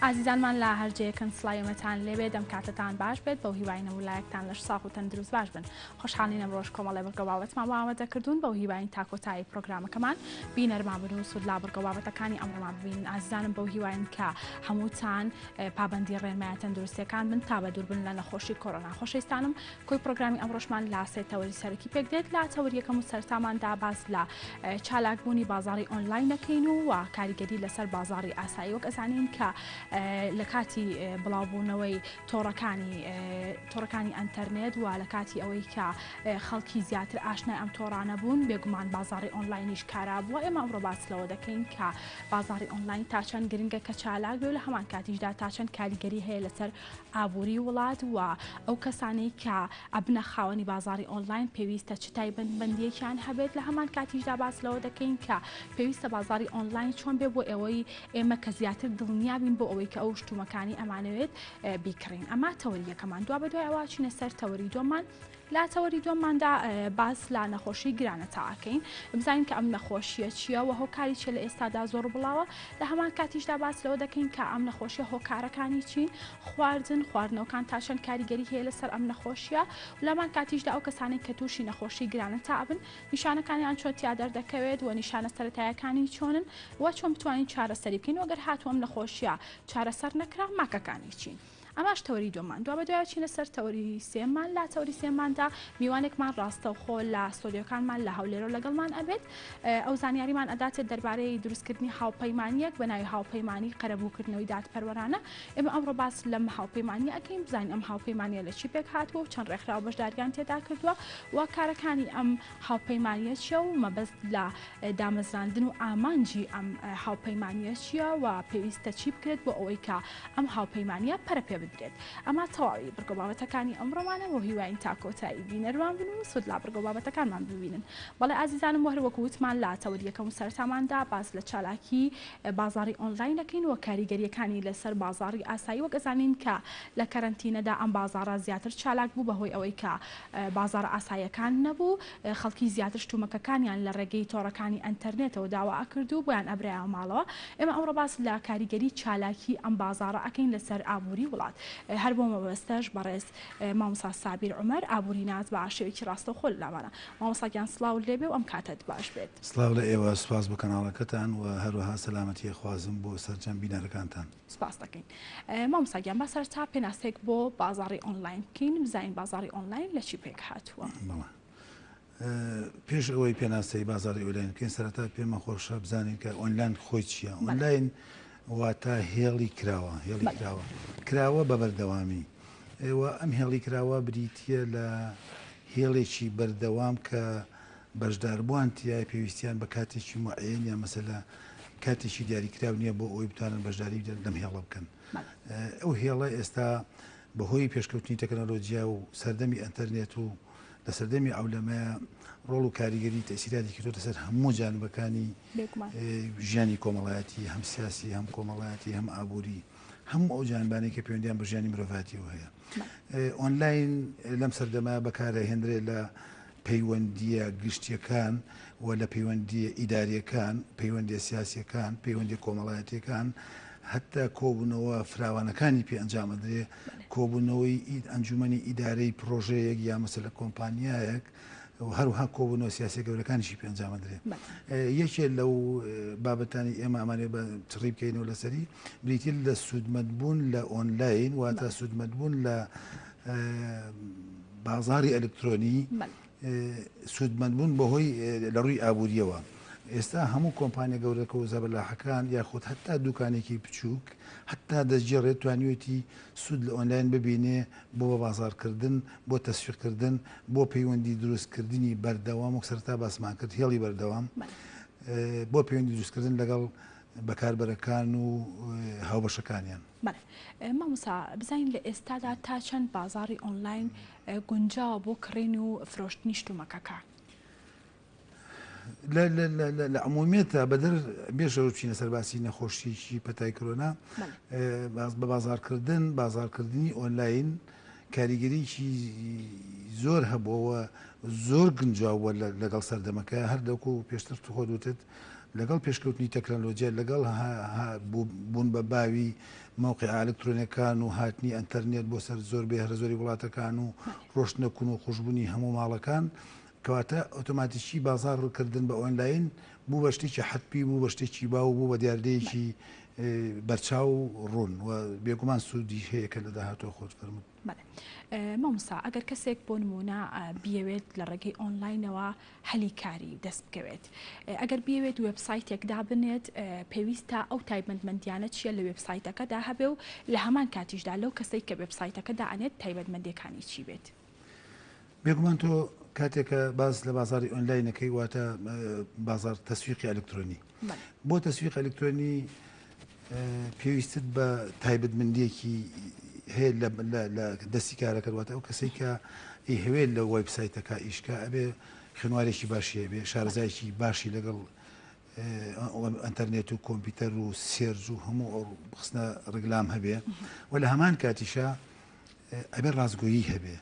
ئازیزانمان لە هەرجەیەکن سڵایەمەتان لێبێ دەم کاتتان باش بێت بەو هیوایە ویلایەکتان لەش ساغ و تەندروست باش بن خۆشحاڵین ئەمڕۆژ کۆمەڵی بەرگەباوەتمان ئامادە کردوون بەو هیواین تاکۆتایی پرۆگرامەکەمان بینەرمان بن و سود لا بەرگەباوەتەکانی ئەمڕۆمان ببینن ئازیزانم بەو هیواین کە هەمووتان پابەندی ڕێنمایە تەندروستیەکان بن تا بە دووربن لە نەخۆشی کۆڕۆنا خۆشەویستانم کۆی پرۆگرامی ئەمڕۆژمان لا سێ تەوەری سەرەکی پێک دێت لا تەوەری یەکەم و سەرتاماندا باس لە چالاکبوونی بازاڕی ئۆنلاین دەکەین و کاریگەری لەسەر بازاڕی ئاسایی وەک ئەزانین کە لە کاتی بڵاوبوونەوەی تۆڕەکانی ئەنتەرنێت و لە کاتی ئەوەی کە خەڵکی زیاتر ئاشنای ئەم تۆڕانە بوون بێگومان بازاڕی ئۆنلاینیش کارا بووە ئێمە ئەمڕۆ باس لەوە دەکەین کە بازاڕی ئۆنلاین تا چەند گرنگە کە چالاک بێ و لە هەمان کاتیشدا تا چەند کاریگەری هەیە لەسەر ئابووری وڵات و ئەو کەسانەی کە ئەبنە خاوەنی بازاڕی ئۆنلاین پێویستە چ تایبەتمەندیەکیان هەبێت لە هەمان کاتیشدا باس لەوە دەکەین کە پێویستە بازاڕی ئۆنلاین چۆن بێ بۆ ئێوەی ئێمە کە زیاتر دڵنیابین بۆ ئەوەی کە ئەو شتومەکانی ئەمانەوێت بیکڕین ئەمە تەوەری یەکەمان دوا بەدوای ئەوە چینە سەر تەوەری دۆمان لا تەوەری دۆماندا باس لە نەخۆشی گرانە تاکەین بزانین کە ئەم نەخۆشیە چییە و هۆکاری چێ لە ئێستادا زۆر بڵاوە لە هەمان کاتیشدا باس لەوە دەکەین کە ئەم نەخۆشیە هۆکارەکانی چین خواردنەوەکان تا چەند کاریگەری هەیە لەسەر ئەم نەخۆشیە لەمان کاتیشدا ئەو کەسانی کە تووشی نەخۆشی گرانە تابن نیشانەکانیان چۆن تیا دەردەکەوێت و نیشانە سەرەتایەکانی چۆنن و چۆن بتوانین چارەسەری بکەین وەگەر هاتووەم نەخۆشیە چارەسەر نەکرا ماکەکانی چین ئەماش تەوەری دۆمان دوا بە دوای چینە سەر تەوەری سێمان لا تەوەری سێماندا میوانێکمان ڕاستەوخۆ لە سۆدیۆکانمان لە هەولێرە لەگەڵمان ئەبێت ئەو زانیاریمان ئەداتێت دەربارەی دروستکردنی هاوپەیمانیەک بە ناوی هاوپەیمانی قەرەبووکردنەوەی دادپەروەرانە ئێمە ئەمڕۆ باس لەم هاوپەیمانی ئەەکەین بزانین ئەم هاوپەیمانیە لە چی پێک هاتووە و چەند ڕێکخرا و بەشداریان تێدا کردووە و کارەکانی ئەم هاوپەیمانیە چیە و مەبەست لە دامەزراندن و ئامانجی ئەم هاوپەیمانیە چییە و پێویستە چی بکرێت بۆ ئەوەی کە ئەم هاوپەیمانیە پەرە پێ بدرێت ئەمە تەواوی بەرگەباوەتەکانی ئەمڕۆمانە بۆ هیواین تاکۆتایی بینەرمان بن و سود لا بەرگەباوەتەکانمان ببینن بەڵێ ئازیزانم وەهر وەکو وتمان لا تەوەری یەکەم و سەرتاماندا باس لە چالاکی بازاڕی ئۆنلاین دەکەین و کاریگەریەکانی لەسەر بازاڕی ئاسایی وەک ئەزانین کە لە کەرەنتینەدا ئەم بازاڕە زیاتر چالاک بوو بەهۆی ئەوەی کە بازاڕ ئاساییەکان نەبوو خەڵکی زیاتر شتومەکەکانیان لە ڕێگەی تۆڕەکانی ئەنتەرنێتەوە داوا کردو بۆیان ئەبرایان ماڵەوە ئێمە ئەمڕۆ باس لە کاریگەری چالاکی ئەم بازاڕە ئەکەین لەسەر ئابووری وڵات هەر بۆ مەبەستەش بەڕێز مامۆستا سابیر عومەر ئابووری ناز بە شێوەیەکی ڕاستەوخۆ لەمانە مامۆستاگیان سڵاو لێبێ و ئەم کاتت باش بێت سڵاو لە ئێوە سوپاس بە کەناڵەکەتان و هەروەها سەلامەتی خوازم بۆ سەرجەم بینەرەکانتان سپاس دەکەین مامۆستاگیان با سەرتا پێناسێک بۆ بازاڕی ئۆنلاین بکەین بزانین بازاڕی ئۆنلاین لە چی پێک هاتووە پێش ئەوەی پێناسەی بازاڕی ئۆنلاین بکەین سەرەتا پێمە خۆشە بزانین کە ئۆنلاین خۆی چییە ئۆنلاین واتە هێڵی کراوە بە بەردەوامی ئێوە ئەم هێڵی کراوە بریتە لە هێڵێکی بەردەوام کە بەشداربووان تیای پێویستیان بە کاتێکی معەن یا مەسەلا کاتێکی دیاریکراو نییە بۆ ئەوی بتوانن بەشداری لەم هێڵە بکەن ئەو هێڵە ئێستا بەهۆی پێشکەوتنی تەکنۆلۆژیا و سەردەمی ئەنتەرنێت و لە سەردەمی ئەولەمەیە ڕۆڵ و کاریگەری تەسیراتی کردوتە سەر هەموو جانبەکانی ژیانی کۆمەڵایەتی هەم سیاسی هەم کۆمەڵایەتی هەم ئابووری هەموو ئەو جانبانەی کە پەیوەندیان بە ژیانی مرۆڤاتیەوە هەیە ئۆنلاین لەم سەردەما بەکارەهێنرێت لە پەیوەندیە گشتیەکان و لە پەیوەندیە ئیداریەکان پەیوەندی سیاسیەکان پەیوەندی کۆمەڵایەتیەکان حتا کۆبوونەوە فراوانەکانی پێ ئەنجامەدرێ کۆبوونەوەی ئەنجومەنی ئیدارەی پرۆژەیەک یا مەسەلە کۆمپانیایەک هەروها کۆبوونەوە سیاسی گەورەکانیشی پێ ئەنجامەدرێ یەکێک لەو بابەتانی ئێمە ئەمانێ بە چڕی بکەینەوە لەسەری بریتیل لە سوودمەندبوون لە ئۆنلاین واتە سوودمەندبوون لە بازاڕی ئەلکترۆنی سوودمەندبوون بەهۆی لە ڕووی ئابووریەوە ئێستا هەموو کۆمپانیا گەورەکە و زەبەلاحەکان یاخود هەتا دوکانێکی بچووک هەتا دەستگیرێت توانیوێتی سوود لە ئۆنلاین ببینێ بۆ بە بازارکردن بۆ تەسویقکردن بۆ پەیوەندی دروستکردنی بەردەوام و سەرتا باسمان کرد هێڵی بەردەوام بۆ پەیوەندی دروستکردن لەگەڵ بەکاربەرەکان و هاوبەشەکانیان مامۆستا بزانین لە ئێستادا تا چەند بازاڕی ئۆنلاین گونجاوە بۆ کڕین و فرۆشتنی شتومەکەکان لە عمومیێتە بەدەر بێژەوە بچینە سەرباسی نەخۆشیی پەتای کۆرۆنا بە بازارکردنی ئۆنلاین کاریگەریی زۆر هەبووەوە زۆر گنجاوە لەگەڵ سەردەمەکە هەردەکو پێشتر خۆ دوتت لەگەڵ پێشکەوتنی تەکنۆلۆژیا لەگەڵ بوون بە باوی موقع ئەلکترۆنیەکان و هاتنی ئەنتەرنێت بۆ سەر زۆربەی هەر زۆری وڵاتەکان و ڕۆشتنەکون و خوشببوونی هەموو ماڵەکان کەواتە ئۆتۆماتیکی بازار ڕکردن بە ئۆنلاین بوو بە شتێکی حەتمی بوو بە شتێکی باو بوو بە دیاردەیەکی بەرچاو ڕوون و بێگومان سوودی هەیە کە لە داهاتوە خۆت فەرمووت. مامۆستا ئەگەر کەسێک بۆ نمونە بیەوێت لە ڕێگەی ئۆنلاینەوە هەلی کاری دەست بکەوێت ئەگەر بیەوێت وێبسایتێک دابنێت پێویستە ئەو تایبەتمەندیانە چیە لە وێبسایتەکەدا هەبێ و لە هەمان کاتیشدا لەو کەسێک کە وێبسایتەکە دائنێت تایبەتمەندیەکانی چی بێت؟ بێگومان تۆ کاتێکە باز لە بازاری ئۆنلاینەکەی واتە بازار تەسویقی ئەلکترۆنی بۆ تەسویق ئەلکترۆنی پێویستت بە تایبەتمەندیەکی هەیە لە دەستی کارەکە واتە ئەو کەسێک کە هەوێت لە وەبسایتەکە ئیشکا ئەبێ خوێنوارێکی باشی هەبێ شارەزایکی باشی لەگەڵ ئەنتەرنێت و کۆمپیوتەر و سێرج و هەموو ئەو بخستنە ڕگلام هەبێ و لە هەمان کاتیشە ئەبێ ڕازگۆیی هەبێ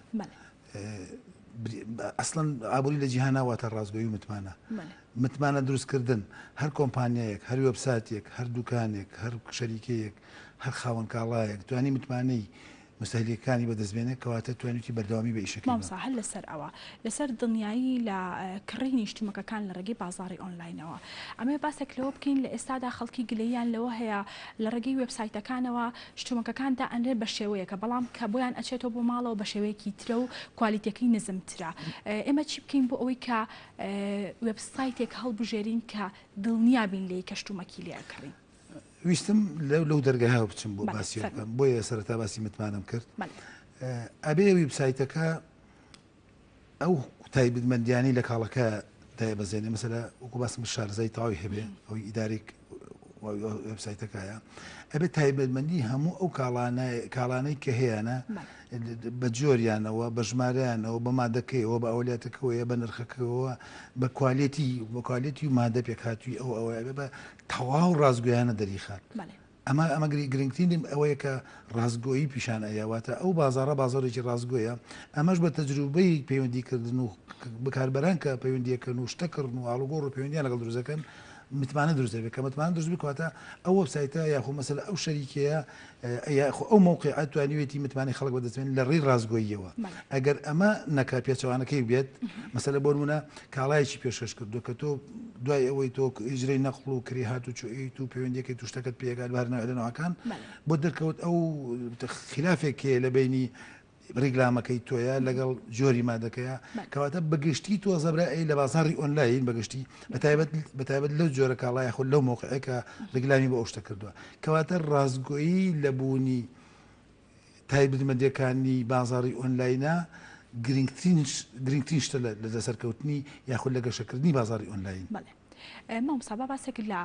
ئەسڵەن ئابووری لە جیهانا واتە ڕازگۆیی و متمانە دروستکردن هەر کۆمپانیایەک هەر وێبسایتێک هەر دوکانێک هەر شەریکەیەک هەر خاوەن کاڵایەک توانی متمانەی مستهلکەکانی بەدەستبێنێت کەواتە توانیتی بەردەوامی بە ئیشەکە مامۆستا هەر لەسەر ئەوە لەسەر دڵنیایی لە کڕینی شتومەکەکان لە ڕێگەی بازاری ئۆنلاینەوە ئەمێ باسێک لەوە بکەین لە ئێستادا خەڵکی گلەیان لەوە هەیە لە ڕێگەی وێبسایتەکانەوە شتومەکەکاندا ئەنرێت بە شێوەیەکە بەڵام کە بۆیان ئەچێتەوە بۆ ماڵەوە بە شێوەیەکی ترە و کوالیتەکەی نزمترە ئێمە چی بکەین بۆ ئەوەی کە وێبسایتێک هەڵبژێرین کە دڵنیابین لێی کە شتومەکی لێکڕین ویستم لەو دەرگاها بچم بۆ باسی بکەم بۆیە سەرەتا باسی متمانم کرد ئەبێ وێبسایتەکە ئەو تایبەتمەندیانی لە کاڵەکە دایبەزێنێ مەسەلا وەکو باسم شارەزای تەواوی هەبێ ئەوی ئیدارێک وێبسایتەکەیە ئەبێ تایبەتمەندی هەموو ئەو کاڵانەی کە هەیەە بە جۆریانەوە بە ژمارەیانەوە بە مادەکەیەوە بە ئەولیاتەکەەوە بە نرخەکەەوە بە کوالیتی و مادە پێکهاتووی ئەوە بە تەواو ڕازگویانە دەریخات ئەمە گرنگترین ئەوەیە کە ڕازگۆیی پیشان ئەیاواتە ئەو بازارە بازارێکی ڕازگۆیە ئەمەش بە تەجروبەی پەیوەندیکردن و بەکاربەران کە پەیوەندیەکەن و شتەکردن و ئاڵوگۆڕ و پەیوەندیان لەگەڵ دروستەکەن متمانە دروست دەبێت کە متمانە دروست بکاتە ئەو وەبسایتە یاخۆ مەسەلا ئەو شەریکەیە ئەو موقعیت توانیوێتی متمانی خەڵک بەدەستێن لە ڕێی ڕازگۆییەوە ئەگەر ئەمە نەکا پێچەوانەکەی بێت مەسەلا بۆ نمونە کاڵایەکی پێشکەش کردو کە تۆ دوای ئەوەی تۆ ئیجرەی نەقڵ و کری هات و چۆیت و پەیوەندیەکەی توشتەکەت پێگات بارنەوەکان بۆ دەرکەوت ئەو خلافێک لە بینی ڕیگلامەکەی تۆیە لەگەڵ جۆری مادەکەیە کەواتە بەگشتی تۆ زەبرای لە بازاری ئۆنلاین بەگشتی بەتایبەت لەو جۆرە کاڵای خۆ لەو موقعەکە ڕیگلامی بە ئەوشتە کردووە کەواتە ڕازگۆیی لە بوونی تایبەتمەندیەکانی بازاری ئۆنلاینە گرنگترین شتە لە دەسەرکەوتنی یاخود لە گەشەکردنی بازاری ئۆنلاین. مامۆستا باسێک لە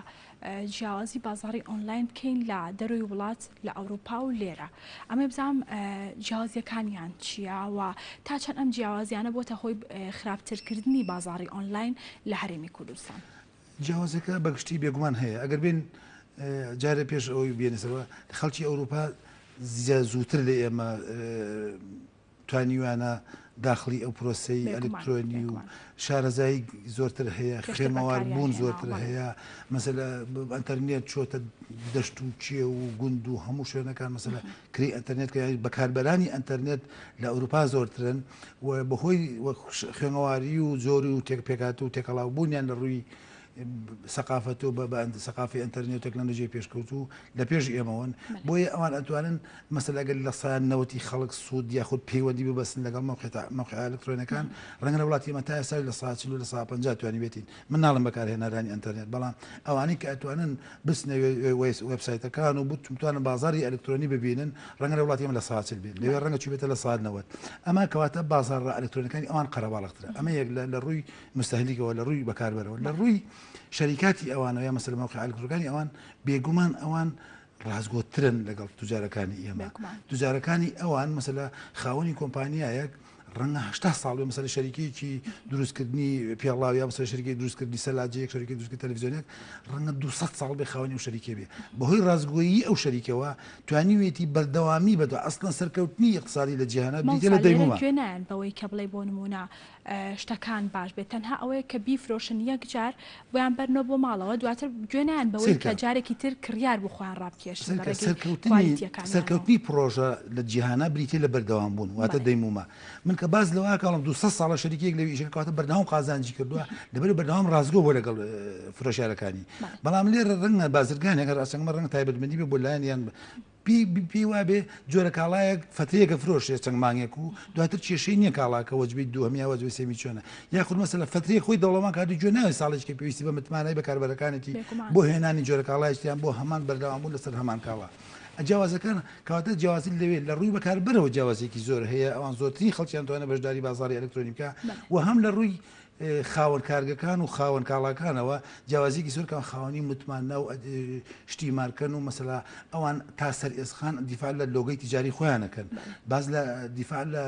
جیاوازی بازاری ئۆنلاین بکەین لە دەروی وڵات لە ئەوروپا و لێرە ئەمە بزانام جیاوازیەکانیان چییە و تا چەند ئەم جیاوازیانە بۆتە هۆی خراپترکردنی بازاری ئۆنلاین لە هەرێمی کوردستان. جیاوازەکە بەگشتی بێگومان هەیە ئەگەر بین جارە پێش ئەوی بێنەسەرەوە خەڵکی ئەوروپا زووتر لە ئێمە توانیوانە داخلی ئەو پرۆسەی ئەلکترۆنی و شارەزایی زۆرتر هەیە خوێنەوار بوون زۆرتر هەیە مەسەلا ئەنتەرنێت چۆتە دەشت و چێ و گوند و هەموو شوێنەکان مەسەلا کری ئەنتەرنێت کە بەکاربەرانی ئەنتەرنێت لە ئەوروپا زۆرترن و بەهۆی خوێنەواری و زۆری و پێکات و تێکەڵاو بوونیان لە ڕووی سەقافەت و بە سەقافی ئەنتەرنێت و تەکنۆلۆژیای پێشکەوت و لە پێش ئێمەوەن بۆیە ئەوان ئەتوانن مەسەلاگەل لە سایەنەوەتی خەڵک سوود یاخود پەیوەندی ببەستن لەگەڵ موقع ئەلکترۆنەکان ڕەنگە لە وڵاتی ئێمە تا ئێستا لە ساعت 40 لە ساعت 50 توانی بێتین من ناڵم بەکارهێنەرانی ئەنتەرنێت بەڵام ئەوانەی کە ئەتوانن بستنە وێبسایتەکان و بتوانن بازاری ئەلکترۆنی ببینن ڕەنگە لە وڵاتی ئێمە لە ساعت 40 بێت لەوێ ڕەنگە چی بێتە لە ساعت 90 ئەمە کەواتە بازار ئەلکترۆنیەکانی ئەوان قەرەباڵغترە ئەمە یەک لە ڕووی مستەهلیکەوە لە ڕووی بەکاربەرەوە لە ڕووی شەریکاتی ئەوانە یا مەسەلا موقع ئەلکترۆنیەکانی ئەوان بێگومان ئەوان ڕازگۆترن لەگەڵ توجارەکانی ئێمە توجارەکانی ئەوان مەسەلا خاوەنی کۆمپانیایەک ڕەنگە 80 ساڵ بێ مەسەلە شەریکێکی دروستکردنی پێڵاو یا مەسەلە شەریکی دروستکردنی سەلاجەیەک شەریکی دروستکردنی تەلەڤیزیۆنێک ڕەنگە 200 ساڵ بێ خاوەنی ئەو شەریکێ بێ بەهۆی ڕازگۆیی ئەو شەریکەوە توانیوێتی بەردەوامی بەدو ئەسڵەن سەرکەوتنی اقتصادی لە جیهانە بریتە لە دەیمومە گوێنیان بەوەی کە بڵێ بۆ نمونە شتەکان باش بێت تەنها ئەوەیە کە بیفرۆشن یەک جار بۆیان بەرنەوە بۆ ماڵەوە دواتر گوێنیان بەوەی کە جارێکی تر کڕیار بخۆیان ڕابکێشن سەرکەوتنی پرۆژە لە جیهانە بریتێ لە بەردەوام بوون واتە دەیمومە من کە باز لەوە کاڵم 200 ساڵە شەریکێک لەوی ئیشەکەواتە بەردەوام قازانجی کردووە لەبەر بەردەوام ڕازگۆ بۆ لەگەڵ فرۆشیارەکانی بەڵام لێرە ڕەنگە بازرگانێک ڕاستەنگمە ڕەنگە تایبەتمەندی بێ بۆ لایەنیان پێی وابێ جۆرە کاڵایەک فترەیەکە فرۆشێ چەند مانگێک و دواتر کێشەی نییە کاڵاکە وەجبی دووەمیا وەجبی سێمی چۆنە یاخود مەسەلە فترەیە خۆی دەوڵەمان کاتی گوێ ناوێ ساڵێکی پێویستی بە متمانای بەکاربەرەکانێتی بۆ هێنانی جۆرە کاڵایشتیان بۆ هەمان بەردەوامبوو لەسەر هەمان کاڵا جیاوازەکان کەواتە جیاوازی لەوێ لە ڕووی بەکاربەرەوە جیاوازێکی زۆر هەیە ئەوان زۆرترین خەڵکیان توانە بەشداری بازاڕی ئەلکترۆنیکە و هەم لە ڕووی خاوەن کارگەکان و خاوەن کاڵاکانەوە جیاوازێکی زۆرکان خاوەنی متمانە و شتی مارکەن و مەسەلا ئەوان تا سەر ئێسخان دیفاع لە لۆگەی تیجاری خۆیانەکەن باز لە دیفاع لە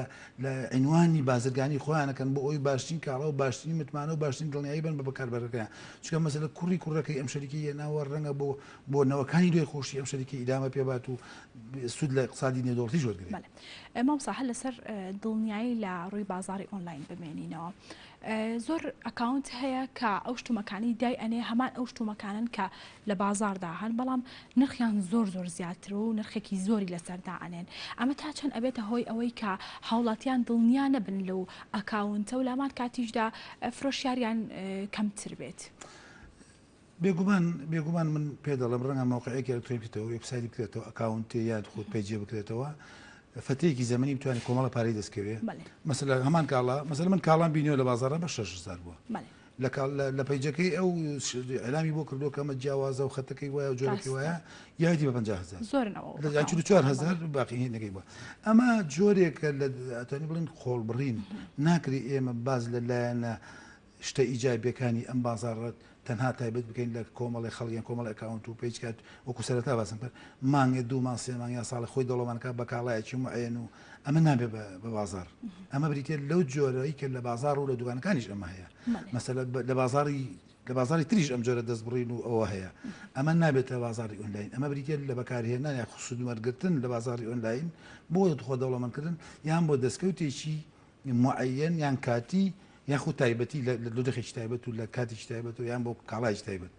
عنوانی بازرگانی خۆیانەکەن بۆ ئەوی باشترین کاڵا و باشترین متمانە و باشترین دڵنیایی بن بە بەکاربەرەکەیان چونکە مەسەلە کوڕەکەی ئەم شەریکی هێناوە ڕەنگە بۆ نەوەکانی دوێ خۆشی ئەم شەریکی ئیدامە پێبات و سود لە اقتصادی نێودەوڵەتی وەرگرێت مامۆستا هەر لەسەر دڵنیایی لە ڕووی بازاڕی ئۆنلاین بمێنینەوە زۆر ئەکاونت هەیە کە ئەو شتومەکانی دای ئەنێ هەمان ئەو شتومەکانن کە لە بازاردا هەن بەڵام نرخیان زۆر زیاتر و نرخێکی زۆری لەسەردا ئەنێن ئەمە تا چەند ئەبێتە هۆی ئەوەی کە هاوڵاتیان دڵنیا نەبن لەو ئەکاونتە و لامان کاتیشدا فرۆشیاریان کەمتر بێت. بێگومان من پێ دەڵم ڕەنگە موقعەیەکی ئەلکترۆنیکەوە وێبسایتی بکرێتەوە ئەکاونتێ یان خۆت پێیجێ بکرێتەوە فتەیەکی زەمەنی بتوانێت کۆمەڵە پارەی دەستکەوێت مەسەلا هەمان کاڵا مەسەلا من کاڵان بینیەوە لە بازاڕە بە 6,000 بووە لە پەیجەکەی ئەو ئەلامی بۆ کردو کەمە جیاوازە و خەتەکەی وایە و جۆرەکەی وایە یادی بە 50,000 4,000 باقی هینەکەی بووە ئەمە جۆرێکە لە ئەتوانی بڵین خۆڵبڕین ناکری ئێمە باز لەلایەنە شتە ئیجابیەکانی ئەم بازاڕەت تەنها تایبەت بکەین لە کۆمەڵی خەڵکیان کۆمەڵ ئەکاونت و پێیج کات وەکو سەرەتا باسم کرد مانگێ 2 مانگ 3 مانگ یا ساڵی خۆی دەوڵەمانکە بە کاڵایەکی معەن و ئەمە نابێ بە بازار ئەمە بریتێ لەو جۆرەی کە لە بازار و لە دوکانەکانیش ئەمە هەیە مەسەلە لە بازاری تریش ئەم جۆرە دەستبڕین و ئەوە هەیە ئەمە نابێتە بازاری ئۆنلاین ئەمە بریتێ لە بەکارهێنان یا سودوەرگرتن لە بازاری ئۆنلاین بۆ خۆ دەوڵەمەندکردن یان بۆ دەستکەوتێکی معەن یان کاتی یاخود تایبەتی لە دۆدەخێکی تایبەت و لە کاتێکی تایبەت و یان بۆ کاڵایش تایبەت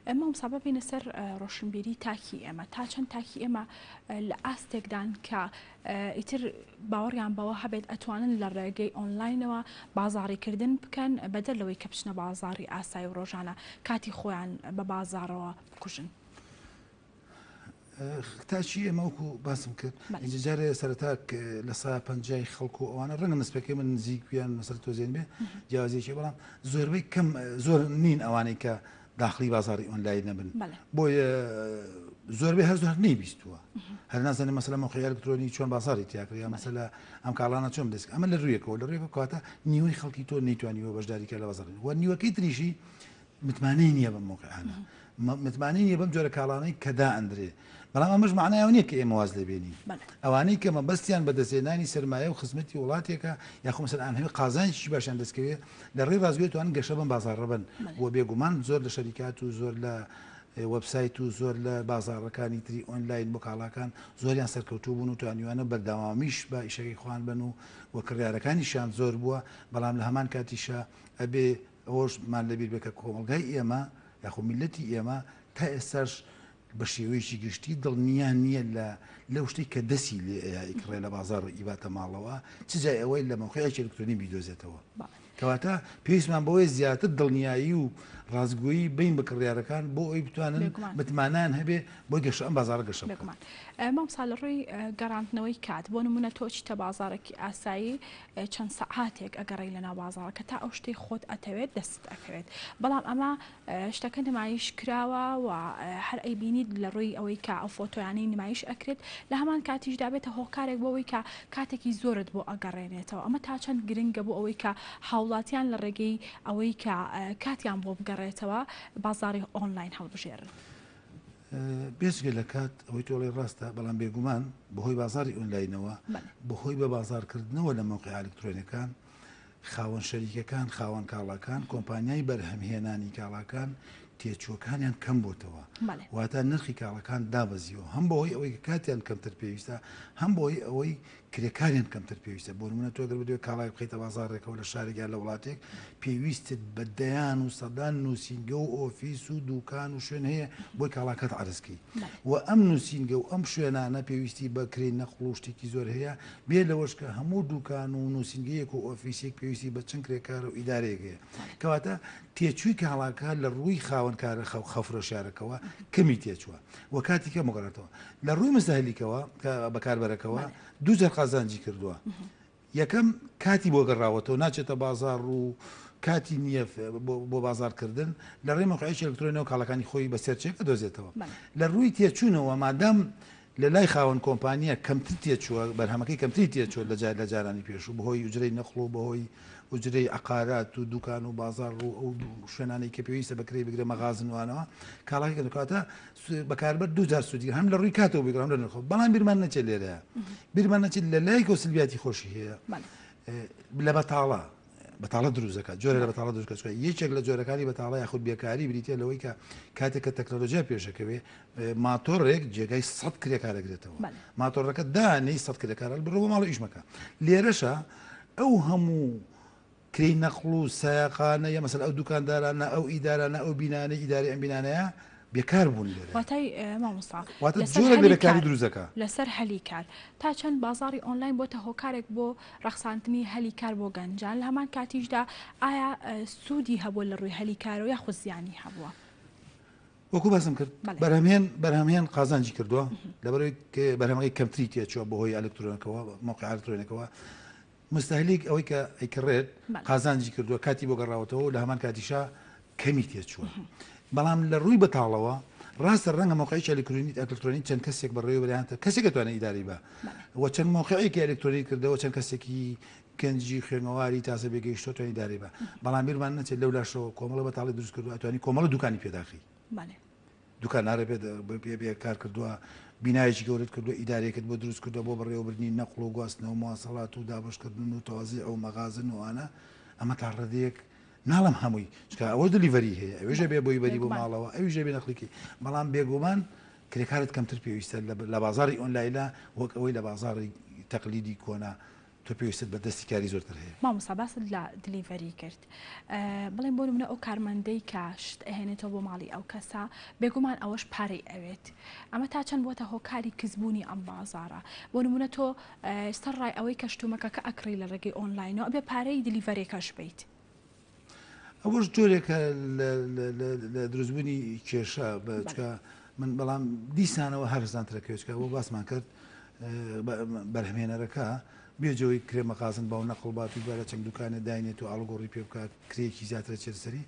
ئەمە سابە بینە سەر ڕۆشنبیری تاکی ئێمە تا چەند تاکی ئێمە لە ئاستێکدان کە ئیتر باوەڕیان بەوە هەبێت ئەتوانن لە ڕێگەی ئۆنلاینەوە بازاڕیکردن بکەن بەدەر لەوەی کە بچنە بازاڕی ئاسایی و ڕۆژانە کاتی خۆیان بە بازارەوە بکوژن تاچی ئێمەوەکو باسم کرد جارێ سەرەتا لە سا 50 خەڵکو ئەوانە ڕەنگە نسبەکەی من نزیک بیان مەسەر تۆزێن بێ جیاوازیەکی بەڵام زۆربەی کەم زۆر نین ئەوانەی کە داخلی بازاری ئۆنلاین نەبن بۆیە زۆربەی هەر زۆر نەیبیستووە هەر نازانێت مەسەلا موقعی ئەلکترۆنی چۆن بازاری تیاکرد یا مەسەلا ئەم کاڵانە چۆن دەست ئەمە لە ڕوویەکەوە لە ڕوویەکە کاتە نیوەی خەڵکی تۆ نەیتوانیوە بەشداریکە لە بازار و نیوەکەی تریشی متمانەی نییە بەم موقعانە متمانەی نییە بەم جۆرە کاڵانەی کەدا ئەندرێ بەڵام ئەمەش معنایەوە نییە کە ئێمە واز لێبێنین ئەوانەی کە مەبەستیان بەدەستێنانی سەرمایە و خزمەتی وڵاتێکە یاخۆ مەسەلا ئەنهێ قازانجی باشیان دەستکەوێت لە ڕێی ڕازگوێتوان گەشە بن بازاڕە بن و بێگومان زۆر لە شەریکات و زۆر لە وەبسایت و زۆر لە بازاڕەکانی تری ئۆنلاین بۆ کاڵاکان زۆریان سەرکەوتوو بوون و توانیوانە بەرداوامیش بە ئیشەکەی خۆیان بن و وەکڕیارەکانیشیان زۆر بووە بەڵام لە هەمان کاتیشە ئەبێ ئەوەشمان لەبیر بێکە کۆمەلگای ئێمە یاخۆ میلەتی ئێمە تا ئێستاش بە شێوەیەکی گشتی دڵنیان نییە لەو شتێک کە دەسی لێ ئەیکڕێ لە بازار ئیباتە ماڵەوە چ جای ئەوەی لە موقعیەکی ئەلکترۆنی بیدۆزێتەوە کەواتە پێویستمان بەوەی زیاتر دڵنیایی و ڕازگۆیی بین بە کڕیارەکان بۆ ئەوی بتوانن متمانان هەبێ بۆی گەشە ئەم بازارە گەشە بکەن مامۆستا لە ڕووی گەڕاندنەوەی کات بۆ نمونە تۆ چیتە بازارێکی ئاسایی چەند سەعاتێک ئەگەڕی لەناو بازارە کە تا ئەو شتەی خۆت ئەتەوێت دەست ئەکەوێت بەڵام ئەمە شتەکە نمایش کراوە و هەر ئەیبینیت لە ڕووی ئەوەی کە ئەو فۆتۆیانەی نمایش ئەکرێت لە هەمان کاتیشدا بێتە هۆکارێک بۆ ئەوەی کە کاتێکی زۆرت بۆ ئەگەڕێنێتەوە ئەمە تا چەند گرنگە بۆ ئەوەی کە هاوڵاتیان لە ڕێگەی ئەوەی کە کاتیان بۆ بگەڕێتەوە بازاری ئۆنلاین هەڵبژێرن بێزگە لە کات ئەوەی تۆڵی ڕاستە بەڵام بێگومان بەهۆی بازاری ئۆنلاینەوە بەهۆی بە بازارکردنەوە لە موقع ئەلکترۆنیەکان خاوەن شەریکەکان خاوەن کاڵاکان کۆمپانیای بەرهەمهێنانی کاڵاکان تێچووەکانیان کەم بۆتەوە واتە نرخی کاڵەکان دابەزیەوە هەم بەهۆی ئەوەی کاتیان کەمتر پێویستە هەم بۆی ئەوەی کرێکاریان کەمتر پێویستە بۆ نمونە تۆ گەر بدوێت کاڵای بخیتە بازارڕێکەوە لە شارێکیان لە وڵاتێک پێویستت بە دەیان و سەدان نووسینگە و ئۆفیس و دوکان و شوێن هەیە بۆی کاڵاکەت عرزکەی و ئەم نووسینگە و ئەم شوێنانە پێویستی بە کرێ نەخڵ و شتێکی زۆر هەیە بێ لەوەش کە هەموو دوکان و نووسینگەیەک و ئۆفیسێک پێویستی بە چەند کرێکار و ئیدارەیەک هەیە کەواتە تێچووی کاڵاکە لە ڕووی خاوەنکارە خەفرۆشارەکەەوە کەمی تێچووە و کاتی کە مەگەڕێتەوە لە ڕووی مستەهلیکەوە بەکاربەرەکەەوە دووجار قازانجی کردووە یەکەم کاتی بۆ گەڕاوەتەوە ناچێتە بازار و کاتی نییە بۆ بازارکردن لە ڕێی مۆقعیەکی ئەلکترۆنیەوە کاڵەکانی خۆی بە سەرچێکە دۆزێتەوە لە ڕووی تێچوونەوە مادام لە لای خاوەن کۆمپانیە کەمتر تێچووە بەرهەمەکەی کەمتری تێچوە لە جارانی پێش و بەهۆی ئوجرەی نەخڵ و بەهۆی ئوجرەی عقارات و دوکان و بازار و ئەو شوێنانەی کە پێویستە بەکرێ بگرێ مەغازنوانەوە کاڵاکە دەکاتە بەکاربەر دووجار سوودی هەم لە ڕووی کاتەوە بگرێ هەم لە نرخ بەڵام بیرمان نەچێت لێرەیە بیرمان نەچێت لە لای کۆسلبیاتی خۆشی هەیە لە بەتاڵە بەتاڵە دروستەکە جۆرە لە بەتاڵە دروستکە یەکێک لە جۆرەکانی بەتاڵە یاخود بێکاری بریتە لەوەی کە کاتێک کە تەکنۆلۆژیا پێشەکەوێ ماتۆڕێک جێگای 100 کرێکارەگرێتەوە ماتۆڕەکە دانەی 100 کرێکارە بڕۆ بۆ ماڵە ئیشمەکە لێرەشە ئەو هەموو کری نەخڵ و سایقانە یا مەسەل ئەو دوکاندارانە ئەو ئیدارانە ئەو بینانە ئیداری ئەم بینانەیە بێکار بوون واتای مامۆستا جۆرە بێکاری دروستەکە لەسەر هەلی کار تا چەند بازاری ئۆنلاین بۆتە هۆکارێک بۆ ڕەخساندنی هەلی کار بۆ گەنجان لە هەمان کاتیشدا ئایا سوودی هەبوو لە ڕووی هەلی کارەوە یا خوزیانی هەبووە وەکو باسم کرد بەرهەمهێن قازانجی کردووە لەبەرەوەی بەرهەمەکەی کەمتری تێچووە بەهۆی ئەلکترۆنەکەەوە موقع ئەلکترۆنیکەوە مستەهلیک ئەوەی کە ئەیکڕێت قازانجی کردووە کاتی بۆ گەڕاوەتەوە لە هەمان کاتیشا کەمی تێچووە بەڵام لە ڕووی بەتاڵەوە ڕاستە ڕەنگە موقعیکی ئەلکترۆنیک چەند کەسێک بەڕێوە بەیانتە کەسێک دەتوانێت ئیداری بە وە چەند موقعیکی ئەلکترۆنیک کردەوە چەند کەسێکی گەنجی خوێنەواری تازە بێگەیشتۆ توانی ئیداری بە بەڵام بیرمان نەچێت لەو لاشەوە کۆمەڵە بەتاڵی دروست کردو ئەتوانی کۆمەڵە دوکانی پێداخی دوکان نارە پێ کار کردووە بینایەکی گەورت کردو ئیدارێکت بۆ دروست کردو بۆ بەڕێوەبرنی نەقڵ و گواستنەوە مواصلات و دابشکردن و تەوازی ئەو مەغازن وانە ئەمە تا ڕێدەیەک ناڵم هەمووی چکە ئەوە دلیڤەری هەیە ئەوێژە بێ بۆی بەری بۆ ماڵەوە ئەویژە بێ نەخلیکی بەڵام بێگومان کرێکارت کەمتر پێویستە لە بازاری ئۆنلاینا وەک ئەوەی لە بازاری تەقلیدی کۆنا تۆ پێویستت بە دەستی کاری زۆرتر هەیە مامۆستا باست لە دلیڤەری کرد بڵێن بۆ نمونە ئەو کارمەندەی کە شت ئەهێنێتەوە بۆ ماڵی ئەو کەسە بێگومان ئەوەش پارەی ئەوێت ئەمە تا چەند بۆتە هۆکاری کەسبوونی ئەم بازارە بۆ نمونە تۆ ئێستا ڕای ئەوەی کە شتومەکە ئەکڕی لە ڕێگەی ئۆنلاینەوە ئەبێ پارەی دلیڤەرێکەش بیت ئەوەش جۆرێکە لە دروستبوونی کێشە بچکە من بەڵام دیسانەوە هەرزانترەکەوێچکە بۆ باسمان کرد بەرهەمێنەرەکە بێجەوەی کرێ مەغازن باو نەقڵبات و دوارە چەند دوکانە داینێت و ئاڵگۆڕی پێ بکات کرێکی زیاترە چێرسەری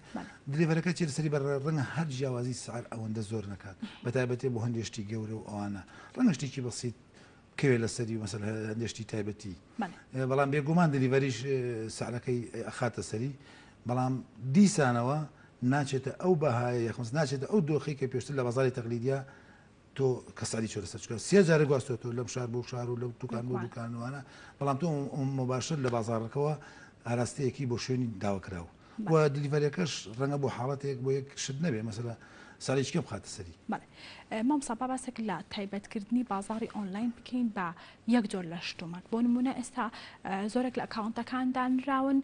دلیڤەرەکە چێرسەری بەر ڕەنگە هەر جیاوازی سعر ئەوەندە زۆر نکات بەتایبەتێ بۆ هەندێشتی گەورە و ئەوانە ڕەنگە شتێکی بەسیت کەوێ لەسەری مەسەل هەندێشتی تایبەتی بەڵام بێگومان دلیڤەریش سعرەکەی ئەخاتە سەری بەڵام دیسانەوە ناچێتە ئەو بەهای یەخمس ناچێتە ئەو دۆخی کە پێشتر لە بازاری تەقلیدیە تۆ کەسادی چۆرە سەرچکە سێ جارە گواستۆ لەم شار بۆ شار و لەو دوکان بۆ دوکانوانە بەڵام تۆ مباشر لە بازارەکەەوە ئاراستەیەکی بۆ شوێنی داواکراوە و دلیڤەرەکەش ڕەنگە بۆ حاڵەتێک بۆ یەک شت نەبێ مەسەلا ساڵێککە بخاتە سەری مامۆستا باسێک لە تایبەتکردنی بازاری ئۆنلاین بکەین بە یەک جۆر لە شتومەک بۆ نمونە ئێستا زۆرێک لە ئەکاونتەکان دانراون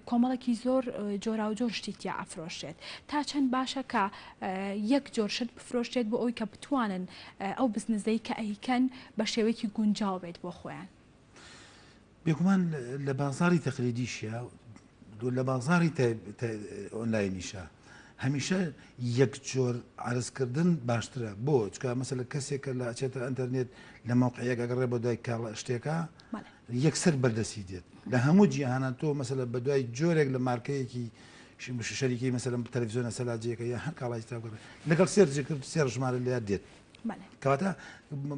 کۆمەڵێکی زۆر جۆرا و جۆر شتیتیا ئەفرۆشێت تا چەند باشە کە یەک جۆر شت بفرۆشێت بۆ ئەوی کە بتوانن ئەو بزنسەی کە ئەیکەن بە شێوەیەکی گونجاو بێت بۆ خۆیان بێگومان لە بازاری تەقلیدیشە لە بازاری ئۆنلاینیشە هەمیشە یەک جۆر عرضکردن باشترە بۆ چکە مەسەلە کەسێکە لە ئەچێتە ئەنتەرنێت لە موقعەیەک ئەگەڕێ بۆ دوای کاڵ شتێکە یەکسەر بەردەسی دێت لە هەموو جیهانە تۆ مەسەلە بە دوای جۆرێک لە مارکەیەکی شەریکی مەسەلەن تەلەڤیزیۆنە سەلاجەیەکە یا هەر کاڵای تاگەڕێ لەگەڵ سێرجێ کرد سێ ژمارە لێیان دێت کەواتە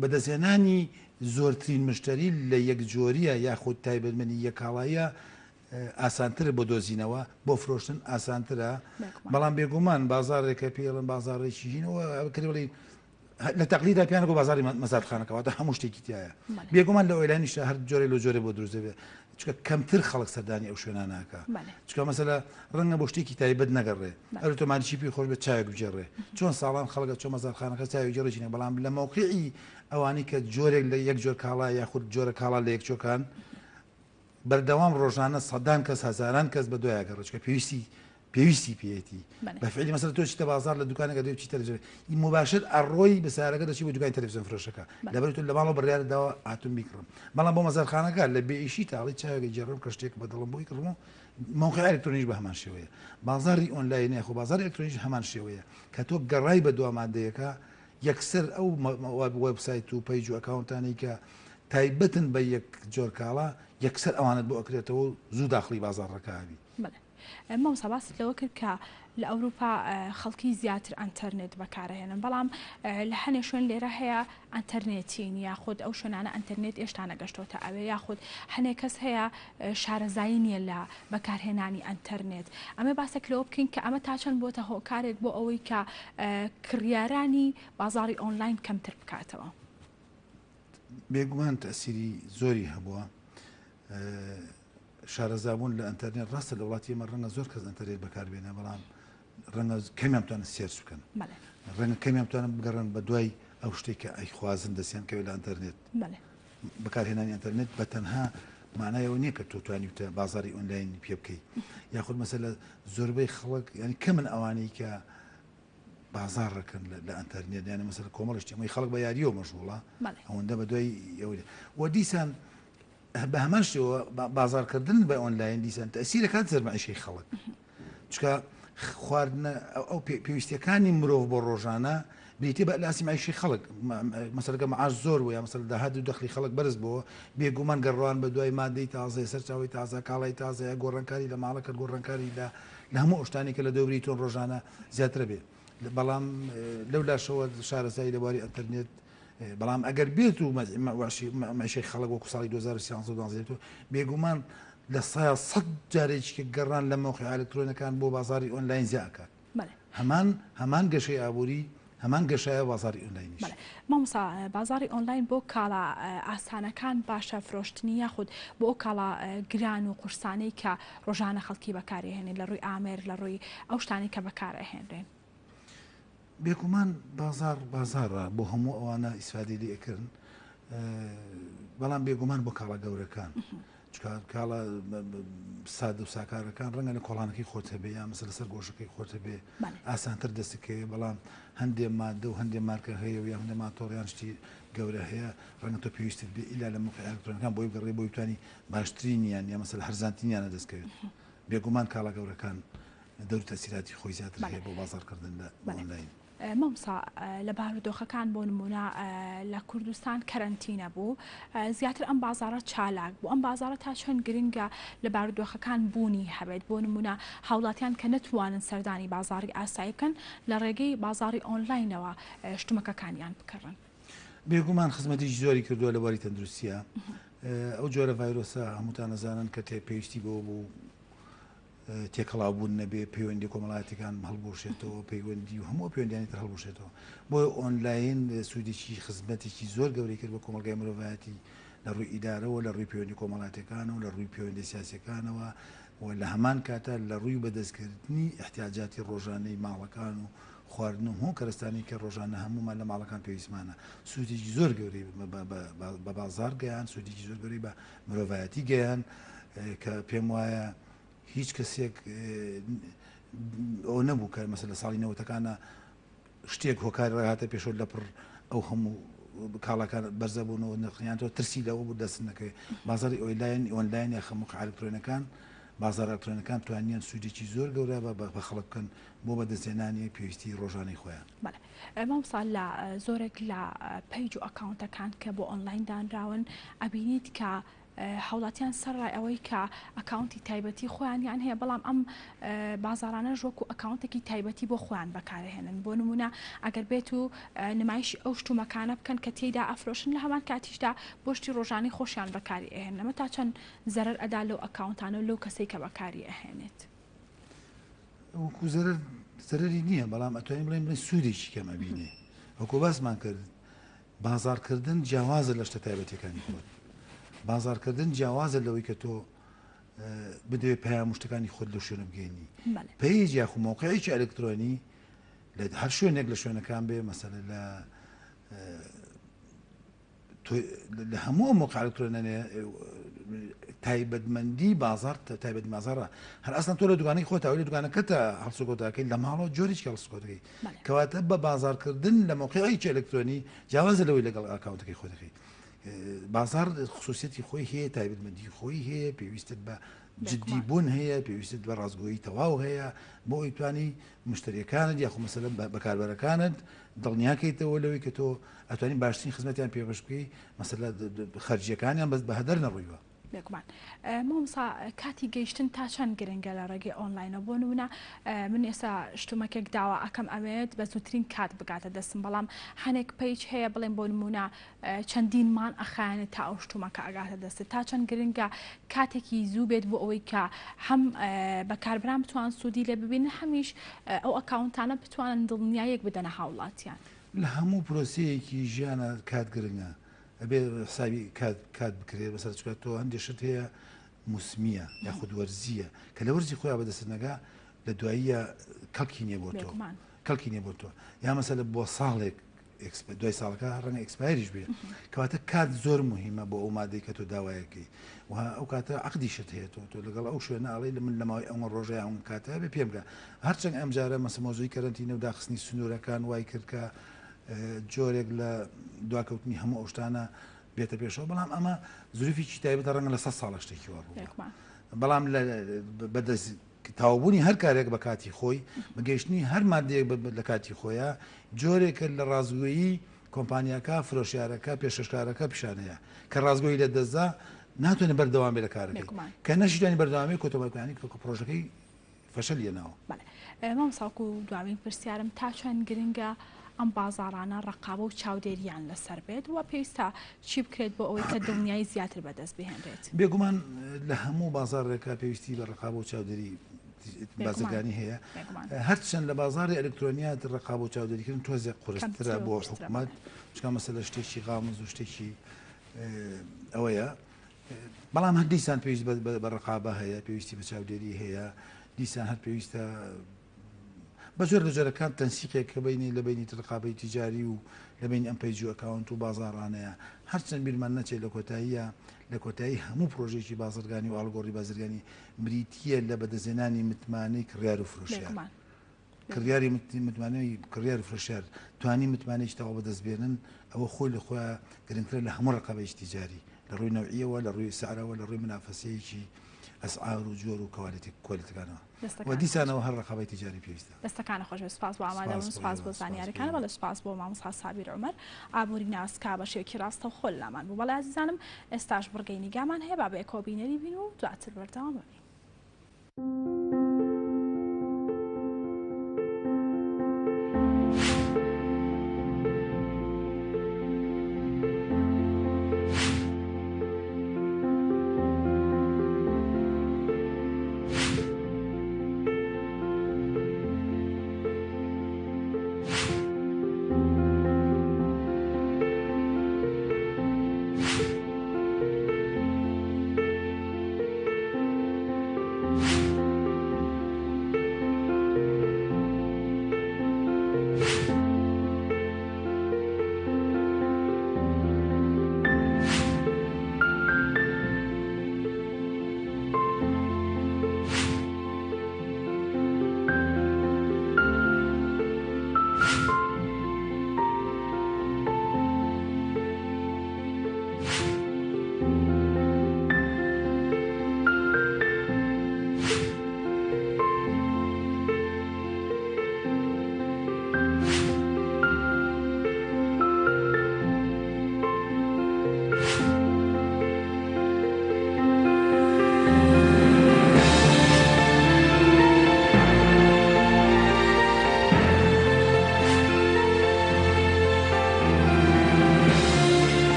بەدەستێنانی زۆرترین مشتری لە یەک جۆریە یاخود تایبەتمەنی یەک کاڵایە ئاسانترە بۆ دۆزینەوە بۆ فرۆشتن ئاسانترە بەڵام بێگومان بازارێکە پێڵن بازارێکی ژینەوە کردڵی لە تەقلیدا پیانەکە بازاری مەزادخانەکەواتە هەموو شتێکی تایە بێگومان لە ئۆیلانیشە هەر جۆرە لە جۆرە بۆ دروست دەبێت چکە کەمتر خەڵک سەردانی ئەو شوێناناکە چکە مەسەلا ڕەنگە بۆ شتێکی تایبەت نەگەڕێ ئەر تۆمانچی پێی خۆش بە چاوێک بجێڕێ چۆن ساڵان خەڵکە چۆن مەزادخانەکە چاوی جێڕێژینە بەڵام لە موقعی ئەوانی کە جۆرێک لە یەک جۆر کاڵا یاخود جۆرە کاڵا لە یەکجۆکان بەردەوام ڕۆژانە سەدان کەس هەزاران کەس بە دوایەگەڕێت چکە پێویستی پێێتی بەفعلی مەسەلا تۆ چیتە بازار لە دوکانێکە دەوێت چی تەلەڤیزیۆن مباشر ئەڕۆی بەسارەکە دەچی بۆ دوکانی تەلەڤیزیۆن فرۆشەکە لەبەر تۆ لە ماڵەوە بڕیارەداوە هاتوون بیکڕم بەڵام بۆ مەزادخانەکە لە بێئیشی تاڵی چاوێکی جێڕم کە شتێک بەدڵم بۆی کڕم و موقع ئەلکترۆنیش بە هەمان شێوەیە بازاری ئۆنلاینە خۆ بازاری ئەلکترۆنیش هەمان شێوەیە کە تۆ گەڕای بە دو مادەیەکە یەکسەر ئەو وێبسایت و پەیج و ئەکاونتانی کە تایبەتن بە یەک جۆر کاڵا یەکسەر ئەوانت بۆ ئەکرێتەوە زوو داخلی بازارڕەکەبی مامۆستا باس لەوە کرد کە لە ئەوروپا خەڵکی زیاتر ئەنتەرنێت بەکارهێنن بەڵام لە هەنێ شوێن لێرە هەیە ئەنتەرنێتین یاخود ئەو شوێنانە ئەنتەرنێت ئێشتا نەگەشتۆتە ئەوێ یاخود هەنێک کەس هەیە شارەزایی نییە لە بەکارهێنانی ئەنتەرنێت ئەمە باسێک لەوە بکەین کە ئەمە تا چەند بۆتە هۆکارێک بۆ ئەوەی کە کڕیارانی بازاری ئۆنلاین کەمتر بکاتەوە بێگومان تەسیری زۆری هەبووە شارەزابوون لە ئەنتەرنێت ڕاستە لە وڵاتی ئێمە ڕەنگە زۆر کەس ئەنتەرنێت بەکاربێنە بەڵام ڕەنگە کەمیان بتوانن سێرچ بکەن ڕەنگە کەمیان بتوانن بگەڕن بە دوای ئەو شتێککە ئەیخوازن دەستیان کەوێت لە ئەنتەرنێت بەکارهێنانی ئەنتەرنێت بە تەنها مانایەوە نییە کە تۆ توانیتە بازاری ئۆنلاین پێ بکەیت یاخود مەسەلە زۆربەی خەڵک ینی کەمن ئەوانەی کە بازار ڕەکەن لە ئەنتەرنێت یانە مەسەلە کۆمەڵشتی ئەمەی خەڵک بە یاریەوە مەشغوڵە ئەوەندە بە دوای ئەوە وە دیسان بە هەمان شێوە بازارکردن بە ئۆنلاین دیسان تەسیرەکات سەرمایشەی خەڵک چکە خواردنە ئەو پێویستیەکانی مرۆڤ بۆ ڕۆژانە بریتێ بە ئەلاسی مایشی خەڵک مەسەلەکە مەعاش زۆر وە یا مەسەل داهات و دەخلی خەڵک بەرز بۆ بێگومان گەڕوان بە دوای مادەی تازە سەرچاوی تازە کاڵای تازە گۆڕانکاری لە ماڵەکە گۆڕانکاری لە هەموو ئۆشتانی کە لە دەوری تۆن ڕۆژانە زیاترە بێت بەڵام لەو لاشەوە شارەزایی لەباری ئەنتەرنێت بەڵام ئەگەر بێت و مەشەی خەڵک وەکو ساڵی 2013 بێگومان لە سایە 100 جارێکی گەڕان لە مۆقع ئەلکترۆنەکان بۆ بازاری ئۆنلاین زیاکات هەمان گەشەی ئابووری هەمان گەشایە بازاری ئۆنلاینیش مامۆستا بازاری ئۆنلاین بۆ کاڵا ئاسانەکان باشە فرۆشتنی یاخود بۆ ئەو کاڵا گران و قورسانەی کە ڕۆژانە خەڵکی بەکارهێنێن لە ڕووی ئامێر لە ڕووی ئەو شتانی کە بەکارهێنرێن بێگومان بازارڕە بۆ هەموو ئەوانە ئیسفادی لێکردن بەڵام بێگومان بۆ کاڵا گەورەکان کاڵە سادە و ساکارەکان ڕەنگە لە کۆڵانەکەی خۆتە بێ یا مەسەلە سەر گۆشەکەی خۆتە بێ ئاسانتر دەستەکەوێ بەڵام هەندێک مادە و هەندێک مارکە هەیە و یا هەندێک ماتۆڕیان شتی گەورە هەیە ڕەنگە تۆ پێویستت بێ ئیلا لە موقع ئەلکترۆنەکان بۆی بگەڕێ بۆی بتوانی باشترینیان یا مەسەلە هەرزانترینیانە دەستکەوێت بێگومان کاڵا گەورەکان دەور تەسیراتی خۆی زیاتر هەیە بۆ بازارکردن لە ئۆنلاین مامۆستا لە بارودۆخەکان بۆ نمونە لە کوردستان کەرەنتینە بوو زیاتر ئەم بازارە چالاک بوو ئەم بازارە تا چەند گرنگە لە بارودۆخەکان بوونی هەبێت بۆ نمونە هاوڵاتیان کە نەتوانن سەردانی بازاری ئاسایی بکەن لە ڕێگەی بازاری ئۆنلاینەوە شتمەکەکانیان بکڕن بێگومان خزمەتیش زۆری کردووە لە وەری تەندروستیە ئەو جۆرە ڤایرۆسە هەمووتان نەزانن کە پێویستی بۆ بوو تێکەڵاوبوون نەبێ پەیوەندی کۆمەڵاتەکان هەڵبوشێتەوە پەیوەندی و هەموو پەیوەندیانی تر هەڵبوشێتەوە بۆ ئۆنلاین سوودێکی خزمەتێکی زۆر گەورەی کرد بە کۆمەلگای مرۆڤایەتی لە ڕووی ئیدارەوە لە ڕووی پەیوەندی کۆمەڵاتەکانەوە لە ڕووی پەیوەندی سیاسەکانەوە و لە هەمان کاتە لە ڕووی بەدەستکردنی احتیاجاتی ڕۆژانەی ماڵەکان و خواردن و هەموو کەرستانی کە ڕۆژانە هەمومان لە ماڵەکان پێویستمانە سوودێکی زۆر گەورەی بە بازار گەیان سوودێکی زۆر گەورەی بە مرۆڤایەتی گەیان کە پێم وایە هیچ کەسێک ئەو نەبوو کە مەسەلە ساڵی نەوەتەکانە شتێک هۆکاری ڕاهاتە پێشۆ لەپڕ ئەو هەموو کاڵەکان بەرزە بوونەوە نرخیانەوە ترسی لەوە بوو دەست نەکەوێت بازاری ئۆنلاین یا خەموو ئەلکترۆنەکان بازار ئەلکترۆنەکان توانیان سوودێکی زۆر گەورە بە خەڵک بکەن بۆ بەدەستهێنانی پێویستی ڕۆژانەی خۆیان مامۆستا لە زۆرێک لە پەیج و ئەکاونتەکان کە بۆ ئۆنلاین دانراون ئەبینیت کە هاوڵاتیان سەرڕای ئەوەی کە ئەکاونتی تایبەتی خۆیان یان هەیە بەڵام ئەم بازارانە ژۆک و ئەکاونتێکی تایبەتی بۆ خۆیان بەکارهێنن بۆ نمونە ئەگەر بێت و نمایشی ئەو شتومەکانە بکەن کە تێیدا ئەفرۆشن لە هەمان کاتیشدا بۆشتی ڕۆژانی خۆشیان بەکاری ئەهێن ئەمە تا چەند زەرەر ئەدا لەو ئەکاونتانە لەو کەسەی کە بەکاری ئەهێنێت وەکو زەرەری نییە بەڵام ئەتوانین بڵێن سوودێکی کەمە بینێ وەکو باسمان کرد بازارکردن جیاوازە لە شتە تایبەتیەکانی خۆت بازارکردن جیاوازە لەوەی کە تۆ بدەوێت پەیام شتەکانی خۆت لە شوێنە بگەینی پێیج یاخو موقعیکی ئەلکترۆنی لە هەر شوێنێک لە شوێنەکان بێ مەسەلە لە هەموو موقع ئەلکترۆنیە تایبەتمەندی بازار تایبەتی مازارە هەر ئەسڵەن تۆ لە دوکانەی خۆت لە دوکانەکەتە هەڵسوکۆتەکەی لە ماڵەوە جۆرێکی هەڵسوکۆتەکەی کەواتە بە بازارکردن لە موقعیکی ئەلکترۆنی جیاوازە لەوەی لەگەڵ ئاکاونتەکەی خۆتەکەی بازار خصوصیەتی خۆی هەیە تایبەتمەندی خۆی هەیە پێویستت بە جدی بوون هەیە پێویستت بە ڕازگۆیی تەواو هەیە بۆ ئەوی توانی مشتریەکانت یاخو مەسەلەن بەکاربەرەکانت دڵنیاکەیتەوە لەوەی کە تۆ ئەتوانین باشترین خزمەتیان پێبەش بکەی مەسەلە خەرجیەکانیان بەس بە هەدەر نەڕوویوە بێگومان مامۆستا کاتی گەیشتن تا چەند گرنگە لە ڕێگەی ئۆنلاینە بۆ نمونە من ئێستا شتومەکێک داوا ئەەکەم ئەوێت بە زووترین کات بگاتە دەستم بەڵام هەنێک پەیج هەیە بڵێن بۆ نمونە چەندین مان ئەخایەنێت تا ئەو شتومەکە ئەگاتە دەست تا چەند گرنگە کاتێکی زوو بێت بۆ ئەوەی کە هەم بەکاربران بتوان سوودی لێ ببینن هەمیش ئەو ئەکاونتانە بتوانن دڵنیایەک بدەنە هاوڵاتیان لە هەموو پرۆسەیەکی ژیانە کات گرنگە ئەبێ ساوی کات بکرێت بەسەر چکات تۆ هەندێشت هەیە موسمیە یاخود وەرزیە کە لە وەرزی خۆیان بەدەست نەگا لە دواییە کەڵکی نییە بۆ تۆ کەڵکی نییە بۆ تۆ یا مەسەلە بۆ ساڵێک دوای ساڵەکە ڕەنگە ئەکسپایریش بێ کەواتە کات زۆر مهمە بۆ ئەو مادەی کە تۆ داوایەکەی ئەو کاتە عەقدیشت هەیە تۆ لەگەڵ ئەو شوێنە ئاڵێ لە من لەماوەی ئەوە ڕۆژەیە ئەوم کاتە بێ پێم بکە هەرچەند ئەم جارە مەسە مۆزوی کەرەنتینە و داخستنی سنوورەکان وای کرد کە جۆرێک لە دواکەوتنی هەموو ئەوشتانە بێتە پێشەوە بەڵام ئەمە زوریفی تایبەتە ڕەنگە لە 100 ساڵە شتێکی وەڕوو بەڵام بەدەست تاوبوونی هەر کارێک بە کاتی خۆی بەگەیشتنی هەر مادەیەک لە کاتی خۆیە جۆرێکە لە ڕازگۆیی کۆمپانیاکە فرۆشیارەکە پێشەشکارەکە پیشانەیە کە ڕازگۆیی لە دەستدا ناتوانێت بەردەوام بێ لە کارەکەی کە نەشیدانی بەردەوامی کۆتۆمەکانی پرۆژەکەی فەشەل یەناوە مامۆستا دوامین پرسیارم تا چەند گرنگە ئەم بازارانە ڕقابە و چاودێریان لەسەر بێت و پێویستە چی بکرێت بۆ ئەوەی کە دڵنیایی زیاتر بەدەست بهێنرێت بێگومان لە هەموو بازارێکە پێویستی بە ڕقابە و چاودێری بازرگانی هەیە هەرچەند لە بازاری ئەلکترۆنیات ڕقابە و چاودێریکردن تۆزێک قورسترە بۆ حکوومەت چکە مەسەلە شتێکی غامز و شتێکی ئەوەیە بەڵام هەر دیسان پێویست بە ڕقابە هەیە پێویستی بە چاودێری هەیە دیسان هەر پێویستە بە زۆر لە جۆرەکان تەنسیقێک کە بینی لە بینی ڕقابەی تیجاری و لە بینی ئەم پەیج و ئەکاونت و بازاڕانەیە هەرچەند بیرمان نەچێت لە کۆتاییە لە کۆتایی هەموو پرۆژێکی بازرگانی و ئاڵگۆڕی بازرگانی بریتیە لە بەدەزێنانی متمانەی کڕیار و فرۆشیار کڕیاری متمانەی کڕیار و فرۆشیار توانی متمانەیەکی تەواو بەدەستبێنن ئەوە خۆی لە خۆیان گرنگترە لە هەموو ڕقابەی تیجاری لە ڕووی نەوعیەوە لە ڕووی سعرەوە لە ڕووی منافەسەیەکی ئەسعار و جۆر و کۆلیتەکانەوە و دیسانەوە هەر ڕقابەی تیجاری پێویستە دەستەکانە خۆش سپاس بۆ ئامادەبوون سپاس بۆ زانیاریەکانە بەڵێ سپاس بۆ مامۆستا سابیر عومەر ئابووری ناسکا بەشێکی ڕاستە و خۆل لامان بوو بەڵێ عزیزانم ئێستاش بڕگەی نیگامان هەیە با بە کۆبینەری بین و دواتر بەردەوام ببین.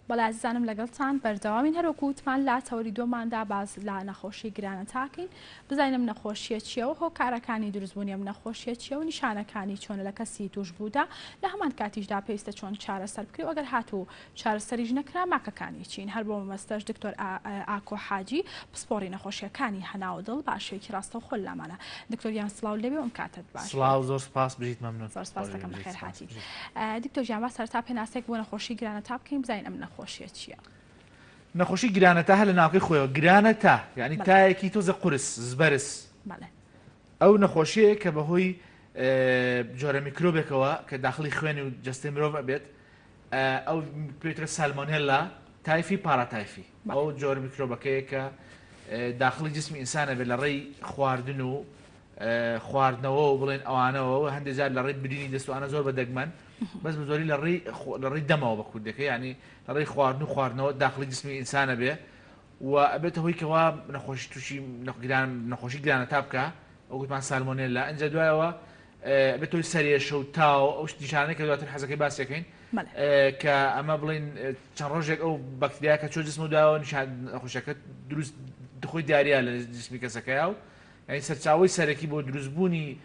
بەڵێ عزیزانم لەگەڵتان بەردەوامین هەروەکوتمان لا تەوری دۆماندا باز لە نەخۆشی گرانە تاکەین بزانم نەخۆشیە چیە و هۆکارەکانی دروستبوونی ئەم نەخۆشیە چیە و نیشانەکانی چۆن لە کەسی توش بوودا لە هەمان کاتیشدا پێویستە چۆن چارەسەر بکرێت و ئەگەر هاتوو چارەسەریش نەکرا ماکەکانی چین هەر بۆ مەستەش دکتۆر ئاکۆ حاجی پسپۆڕی نەخۆشیەکانی هەناو دڵ باشێکی ڕاستە و خۆل لامانە دکتۆریان سڵاو لەبێ ئەم کاتت باش سڵاو زۆر سپاس بژیت مەمنون زۆر سپاس دەکەم بەخێر هاتی دکتۆر گیان با سەرتا پێناسێک بۆ نەخۆشی گرانە تا بکەین بزانین ئەم نەخۆشیە چییە؟ نەخۆشی گرانەتە هە لە ناوکەی خۆیەوە گرانەتە یعنی تایەکی تۆزە قورس زبەرس ئەو نەخۆشیەیە کە بەهۆی جۆرە میکرۆبێکەوە کە داخلی خوێنی و جەستەی مرۆڤ ئەبێت ئەو پێوترە سالمۆنێلا تایفی پاراتایفی ئەو جۆرە میکرۆبەکەیە کە داخلی جسمی ئینسانە بێت لە ڕێی خواردن و خواردنەوە و بڵێن ئەوانەوە هەندێک جار لە ڕێی برینی دەستوانە زۆر بەدەگمەن بەس بە زۆری لە ڕێی دەمەوە بە کوردەکە ینی لە ڕێی خواردن و خواردنەوە داخلی جسمی ئینسانە بێ و ئەبێتە هۆی کەوا نەخۆشی تووشی نەخۆشی گرانە تا بکە ئەو گوتمان سالمۆنێلا ئەنجا دوایەوە بێتەوەی سەرێشە و تاو ئەو نیشانەی کە دواتر حەزەکەی باسیەکەین کە ئەمە بڵین چەند ڕۆژێک ئەو بەکتریا کە چۆ جسم و داوە نیشان نەخۆشیەکە دروست دخۆی دیارە لە جسمی کەسەکەیە و یعنی سەرچاوی سەرەکی بۆ دروستبوونی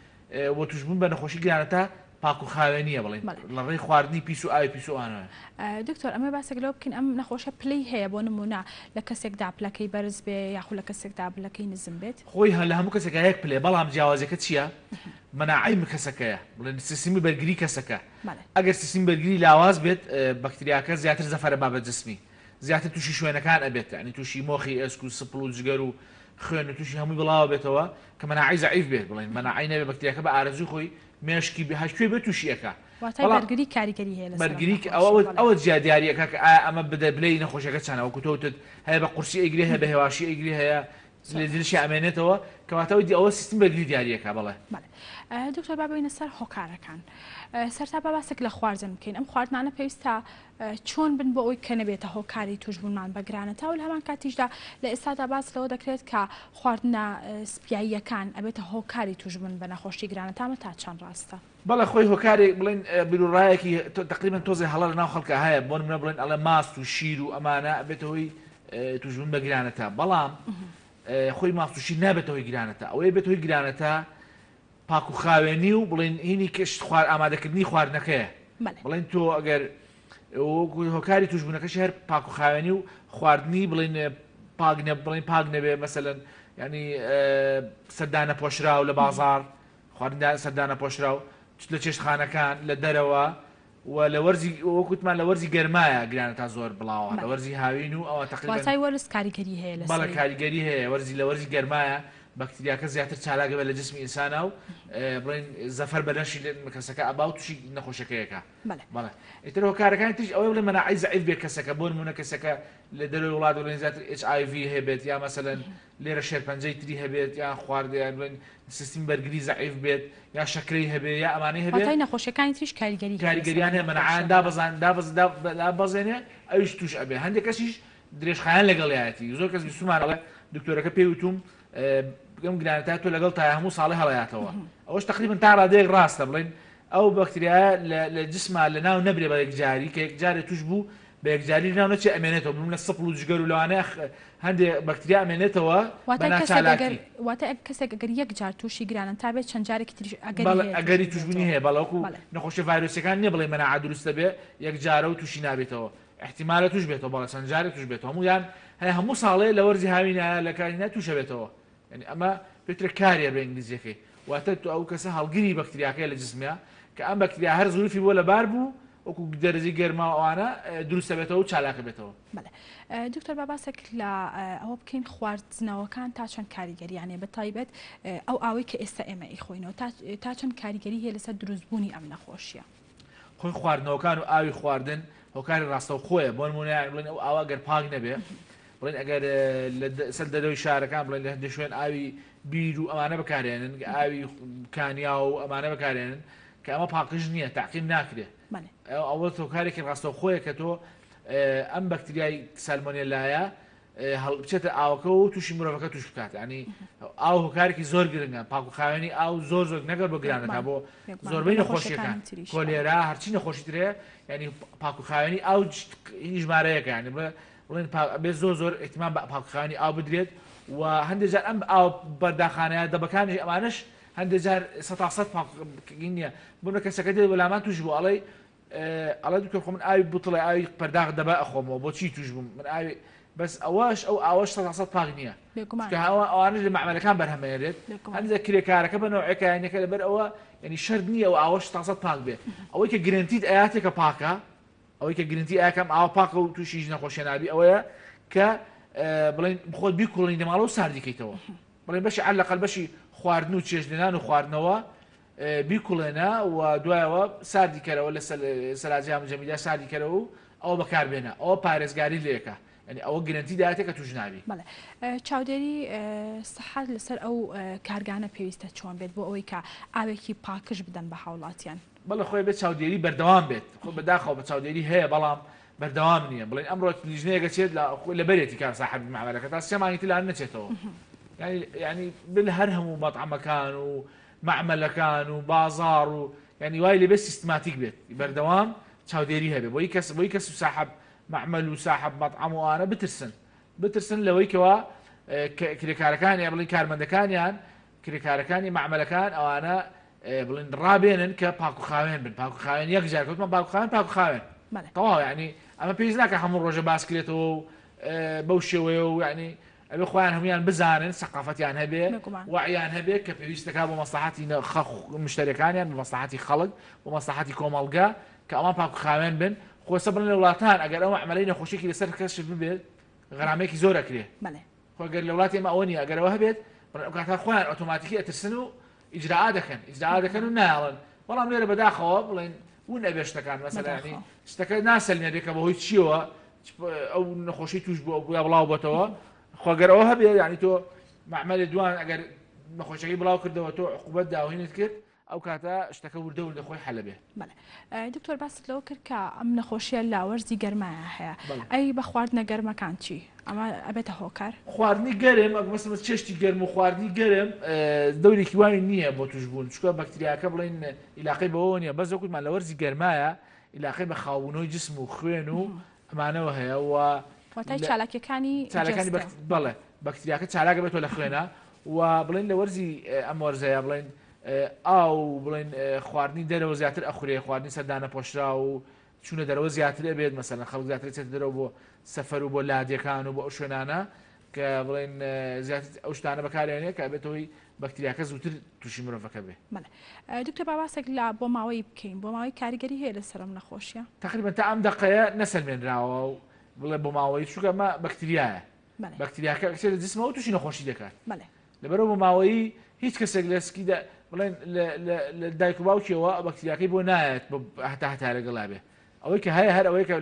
بۆ توشبوون بە نەخۆشی گرانەتە پاک و خاوێنیە بڵێن لە ڕێی خواردنی پیس و ئاوی پیس و ئانەوە دکتۆر ئەمە باسێک لەوە بکەین ئەم نەخۆشە پلەی هەیە بۆ نمونە لە کەسێکدا پلەکەی بەرز بێ یاخود لە کەسێکدا پلەکەی نزم بێت خۆی لە هەموو کەسێکە یەک پلێ بەڵام جیاوازەکە چییە؟ مەناعەی کەسەکەیە بڵێن سیستمی بەرگری کەسەکە ئەگەر سیستمی بەرگری لاواز بێت بەکتریاکە زیاتر زەفەرە بابەت جسمی زیاتر تووشی شوێنەکان ئەبێت ینی تووشی مۆخی ئەسک و سپڵ و جگەر و خوێن و تووشی هەمووی بڵاوە بێتەوە کە مەناعەی زەعیف بێت بڵێن مەناعەی نەبێت بەکتریاکە بە ئارەزوی خۆی مێشکی هەشتوێ بێت تووشیەکە بەرگری کاریگەری هەیە بەرگری ئەوە جیادیاریەکە کە ئەمە بدە بلەی نەخۆشیەکە چەنەوە کوتۆتت هەیە بە قورسی ئەیگری هەیە بە هێواشی ئەیگری هەیە لە دلشی ئەمێنێتەوە کەواتەوەی ئەوە سیستم بەرگری دیاریەکە بڵێ دکتۆر با ببینە سەر هۆکارەکان سەرتا باسێک لە خواردن بکەین ئەم خواردنانە پێویستە چۆن بن بۆ ئەوی کە نەبێتە هۆکاری توشبوونمان بە گرانەتە و لە هەمان کاتیشدا لە ئێستادا باس لەوە دەکرێت کە خواردنە سپیاییەکان ئەبێتە هۆکاری توشبوون بە نەخۆشی گرانەتامە تا چەند ڕاستە بەڵێ خۆی هۆکارێک بڵێن بیرروڕایەکی تقریبا تۆزی هەڵە لە ناو خەڵکە هەیە بۆ منە بڵێن ئەڵێ ماست و شیر و ئەمانە ئەبێتەوەی توشبوون بە گرانەتە بەڵام خۆی ماست و شیر نابێتەوەی گرانەتە ئەوەی بێتەوەی گرانەتە پاک و خاوێنی و بڵێن هینی کەشت ئامادەکردنی خواردنەکەیە بڵێن تۆ ئەگەر هۆکاری توشبوونەکەش هەر پاک و خاوێنی و خواردنی بڵێن بڵێن پاک نەبێ مەسەلەن ینی سەردانە پۆشرا و لە بازار خواردن سەردانە پۆشرا و لە چێشتخانەکان لە دەرەوە و لە وەرزی وەکوتمان لە وەرزی گەرمایە گرانە تا زۆر بڵاوە لە وەرزی هاوین و ئەوە تقریبا وەرز کاریگەری هەیە لە بەڵێ کاریگەری هەیە وەرزی لە وەرزی گەرمایە بەکتریاکە زیاتر چالاکە بە لە جسمی ئینسانە و بڵێن زەفەر بەلەشی کەسەکە ئەبا و تووشی نەخۆشەکەیەکە بەڵێ ئیتر هۆکارەکانی تریش ئەوەی بڵێ مەناعەی زەعیف بێت کەسەکە بۆ نمونە کەسەکە لە دەروی وڵات بڵێن زیاتر HIV هەبێت یا مەسەلەن لێرە شێرپەنجەی تری هەبێت یا خواردیان بڵێن سیستم بەرگری زەعیف بێت یا شەکرەی هەبێت یا ئەمانەی هەبێت نەخۆشیەکانی تریش کاریگەریان هەیە مەناعەیان دابەزێنێ ئەویش توش ئەبێ هەندێک کەسیش درێژخایەن لەگەڵایەتی زۆر کەس بیستمانەڵێ دکتۆرەکە پێی وتوم بگەم گرانەتە تۆ لەگەڵ تا هەموو ساڵی هەڵەیاتەوە ئەوەش تقریبا تا ڕادەیەک ڕاستە بڵێن ئەو بەکتریایە لە جسمە لە ناو نەبرێ بە یەکجاری کە یەکجارێ توش بوو بە یەکجاری ناو نەچێ ئەمێنێتەوە بڵێن لە سەپڵ و جگەر و لەوانەیە هەندێک بەکتریا ئەمێنێتەوە بە ناچالاکی واتە کەسێک ئەگەر یەک جار تووشی گرانە تا بێت چەند جارێکی تریش ئەگەری توشبوونی هەیە بەڵەوەکو نەخۆشیە ڤایرۆسیەکان نییە بڵێ مەناعە دروستە بێ یەکجارە و تووشی نابێتەوە احتیمالە توش بێتەوە بەڵێ چەند جارێک توش بێتەوە هەمویان هەیە هەموو ساڵێ لە وەرزی هاوینایە لە کارینە تووشە بێتەوە یعنی ئەمە پێترە کاریە بە ئینگلیزیەکەی واتە تو ئەو کەسە هەڵگیری بەکتریاکەی لە جسمیا کە ئەم بەکتریا هەر زوروفی بۆ لەبار بوو وەکو دەرەجی گەرما ئەوانە دروستە بێتەوە و چالاکە بێتەوە دکتۆر باباسێک لە ئەوە بکەین خواردنەوەکان تا چەند کاریگەریانێ بە تایبەت ئەو ئاوەی کە ئێستا ئێمە ئیخۆینەوە تا چەند کاریگەری هەیە لەسەر دروستبوونی ئەم نەخۆشیە خۆی خواردنەوەکان و ئاوی خواردن هۆکاری ڕاستە و خۆیە بۆ نمونە بڵێن ئەو ئاوا گەر پاک نەبێ بڵێن ئەگەر سەر دەرەوەی شارەکان بڵێن لە هەندێک شوێن ئاوی بیر و ئەمانە بەکارێنن ئاوی کانیا و ئەمانە بەکارێنن کە ئەمە پاکش نییە تاقیم ناکرێت ئەوە هۆکارێکی ڕاستە و خۆیە کە تۆ ئەم بەکتریای سالمۆنێلایە بچێتە ئاوەکە و تووشی مرۆڤەکە توش بکات ینی ئاو هۆکارێکی زۆر گرنگە پاکوخاوێنی ئاو زۆر زۆر نەگەر بۆ گرانەکە بۆ زۆربەی نەخۆشیەکان کۆلێرا هەرچی نەخۆشی ترێ ینی پاکوخاوێنی ئاو ژمارەیەەکە ینی بڵێن بێ زۆر زۆر احتیمام پاکوخاوێنی ئاو بدرێت و هەندێک جار ئەم ئاو بەرداخانەیە دەبەکانی ئەمانش هەندێک جار 100% نییە بۆ کەسەکە دێت وەلامان توش بوو ئەڵێ دوکە خۆ من ئاوی بوتڵێ ئاوی پەرداغ دەبە ئەخۆمەوە بۆچی توش بووم من ئاوی بەس ئەوەش ئەو ئاوەش 100% پاک نییە ئەوانش لە معمەلەکان بەرهەمێنێت هەندێک کرێکارەکە بە نوعەکە یانەکە لەبەر ئەوە ینی شەرت نییە ئەو ئاوەش 100% پاک بێ ئەوەی کە گرنتیت ئاياتێکە پاکە ئەوەی کە گرنتی ئاکەم ئاو پاکە و تووشیش نەخۆشیە نابی ئەوەیە کە بڵێن خۆت بیکوڵی دەماڵە و ساردیکەیتەوە بڵێن بەشی عەلەقەل بەشی خواردن و چێژلێنان و خواردنەوە بیکوڵێنە و دوایەوە ساردی کەرەوە لە سەلاجیان جەمیدا ساردی کەرەوە و ئەوە بەکاربێنە ئەوە پارێزگاری لێکە ینی ئەوە گرنتی دااتێکە توش نابی چاودێری سەحات لەسەر ئەو کارگانە پێویستە چۆن بێت بۆ ئەوەی کە ئاوێکی پاکش بدەن بە هاوڵاتیان بەڵێ خۆی بێت چاودێری بەردەوام بێت خۆ بەداخەوە بە چاودێری هەیە بەڵام بەردەوام نییە بڵێن ئەمڕۆ لیژنەیەکە چێت لە بەرێتی کار ساحب معاملەکە تا سێمانگی لا نەچێتەوە ینی بل هەر هەموو مەطعەمەکان و معمەلەکان و بازار و ینی وای لێبێ سیستماتیک بێت بەردەوام چاودێری هەبێ بۆی کەس و ساحب معمەل و ساحب مەطعەم وانە بترسن لەوەیکەوە کرێکارەکانی بڵین کارمەندەکانیان کرێکارەکانی معمەلەکان ئەوانە بڵین ڕابێنن کە پاکوخاوێن بن پاکوخاوێن یەک جار کەوتمە پاکوخاوێن تەواو ینی ئەمە پێویست ناکە هەموو ڕۆژە باس کرێتەوە و بەو شێوەیە و ینی ئەبێ خۆیان هەمویان بزانن سەقافەتیان هەبێ وعیان هەبێ کە پێویستەکە بۆ مەسلحەتی مشتەرەکانیان بە مەسلحەتی خەڵک بۆ مەسلحەتی کۆمەڵگا کە ئەمان پاکوخاوێن بن خۆسە بڵێن لە وڵاتان ئەگەر ئەو عملەی نەخۆشیێکی لەسەر کەس ببێت غەرامەیەکی زۆر ئەکرێ خۆگەر لە وڵاتی ئێمە ئەوە نیە ئەگەرەوە هەبێت کاتە خۆیان ئۆتۆماتیکی ئەترسن و ئیجرا دەکەن و ناڵن بەڵام لێرە بەداخەوە بڵێن ون ئەبێ شتەکان مەسەلانی شتەکە ناسەلمێ بێت کە بەهۆی چیەوە ئەو نەخۆشی توش بووە بووە بڵاو بۆتەوە خۆگەرەوە هەبێ ینی تۆ معمەلی دوان ئەگەر نەخۆشیەکەی بڵاو کردەوە تۆ عقوبەت داوینت کرد ئەو کاتە شتەکە وردە خۆی حەلە بێ دکتۆر باست لەوە کرد کە ئەم نەخۆشیە لاوەرزی گەرمایە هەیە ئەی بە خواردنە گەرمەکان چی ئەمە ئەبێتە هۆکار خواردنی گەرم ئەگمەسمە چێشتی گەرم و خواردنی گەرم دەورێکی وانی نییە بۆ توش بوون چکە بەکتریاکە بڵین ئیلاقی بەوە نیە بەس وەکوتمان لەوەرزی گەرمایە ئیلاقی بە خاوبوونەوەی جسم و خوێن و ئەمانەوە هەیە و واتای چالاکیەکانی بەڵێ بەکتریاکە چالاکە بێتەوە لە خوێنە و بڵین لە وەرزی ئەم وەرزەیە بڵین ئاو بڵین خواردنی دەرەوە زیاتر ئەخورێ خواردنی سەردانە پۆشرا و چونە دەرەوە زیاتر ئەبێت مەسەلەن خەڵک زیاتر چێتە دەرەوە بۆ سەفەر و بۆ لادیەکان و بۆ ئەو شوێنانە کە بڵین زیاتر ئەو شتانە بەکارێنێ کە ئەبێتەوەی بەکتریاکە زووتر تووشی مرۆڤەکە بێ دکتۆر باباسێک لە بۆ ماوەی بکەین بۆ ماوەی کاریگەری هەیە لەسەرم نەخۆشیە تقریبا تا ئەم دقەیە نەسەلمێنراوە و بڵێ بۆ ماوەی چووکە ئەمە بەکتریایە بەکتریاکە لە جسمەوە تووشی نەخۆشی دەکات لەبەرەوە بۆ ماوەی هیچ کەسێک لە سکیدا بڵێن لە دایک و باوکیەوە بەکتریاکەی بۆ نایەت هەتا لەگەڵا بێ ئەوەی کە هەیە هەر ئەوەی کە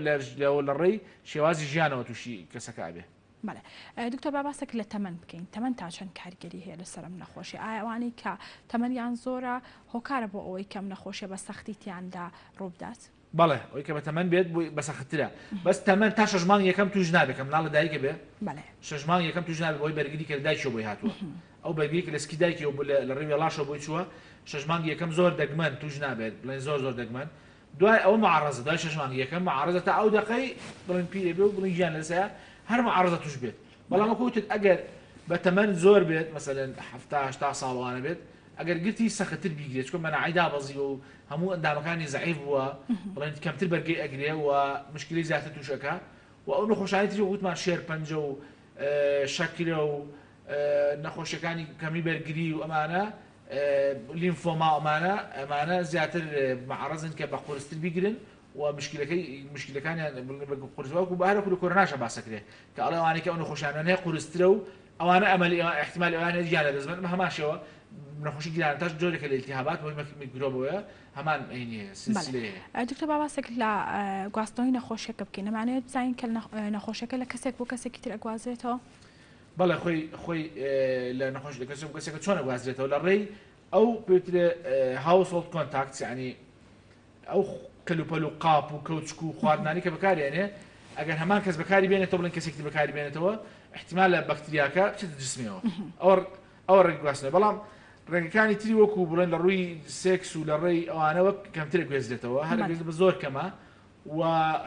لە ڕێی شێوازی ژیانەوە تووشی کەسەکە بێ دکتۆر باباسێک لە تەمەن بکەین تەمەن تا چەند کاریگەری هەیە لەسەرم نەخۆشی ئایا ئەوانەی کە تەمەنیان زۆرە هۆکارە بۆ ئەوەی کەم نەخۆشیە بە سەختیتیاندا ڕووبدات بەڵێ ئەوەی کە بە تەمەن بێت بە سەختترە بەس تەمەن تا 6 مانگ یەکەم توش نابێت مناڵ لە دایکە بێ 6 مانگ یەکەم توش نابێت بۆی بەرگری کە لە دایکەوە بۆی هاتووە ئەو بەرگری کە لە سکی دایکەوە لە ڕێوی لاشەوە بۆی چووە 6 مانگ یەکەم زۆر دەگمەن توش نابێت بڵێن زۆر دەگمەن دوای ئەوە معارەزە دوای 6 مانگ یەکەم معارەزە تا ئەو دقەی بڵێن پیرە بێ و بڵین گیان لەسەیە هەر معارەزە توش بێت بەڵام وەکوتت ئەگەر بە تەمەن زۆر بێت مەسەلەن 70 ساڵوانە بێت ئەگەر گرتی سەختتر بیگرێت چکە مەناعیدا بەزیوە و هەموو ئەندامەکانی زەعیف بووە بڵێن کەمتر بەرگەی ئەگرێ و مشکلی زیاتر تووشەکە و ئەو نەخۆشانی تری وتمان شێرپەنجە و شەکرە و نەخۆشیەکانی کەمی بەرگری و ئەمانە لیمفۆما ئەمانە زیاتر معرەزن کە بە قورستر بیگرن و مشکلەکانیان قورسواک و بەهرە کۆرۆناشە باسەکرێ کە ئەڵێ ئەوانەی کە ئەو نەخۆشیانە هەیە قورسترە و ئەوانە ئەمەلی احتمال ئەوانە گیانە دەزمن هەماشەوە نەخۆشی گیرانەتاش جۆرێکە لە التیهابات بۆی میکرۆبەوە هەمان عینیە سلسلەیە دکتۆر باباسێک لە گواستنەوەی نەخۆشیەکە بکەین نەمانەوێت بزانین کە نەخۆشیەکە لە کەسێک بۆ کەسێکی تر ئەگوازرێتەوە بەڵێ خۆی لە نەخۆش لە کەسێکە چۆن ئەگوازرێتەوە لە ڕێی ئەو پێوترێ هاوسۆڵد کۆنتاکت یعنی ئەو کەلوپەل و قاپ و کەوچک و خواردنانی کە بەکارێنێ ئەگەر هەمان کەس بەکاری بێنێتەوە بڵێن کەسێکی بەکاری بێنێتەوە احتیمال لە بەکتریاکە بچێتە جسمەوە ئەوە ڕێک گواستنە بەڵام ڕێگەکانی تری وەکو بڵێن لە ڕووی سێکس و لە ڕێی ئەوانەوە کەمترە گوێزرێتەوە هەر بە زۆر کەمە و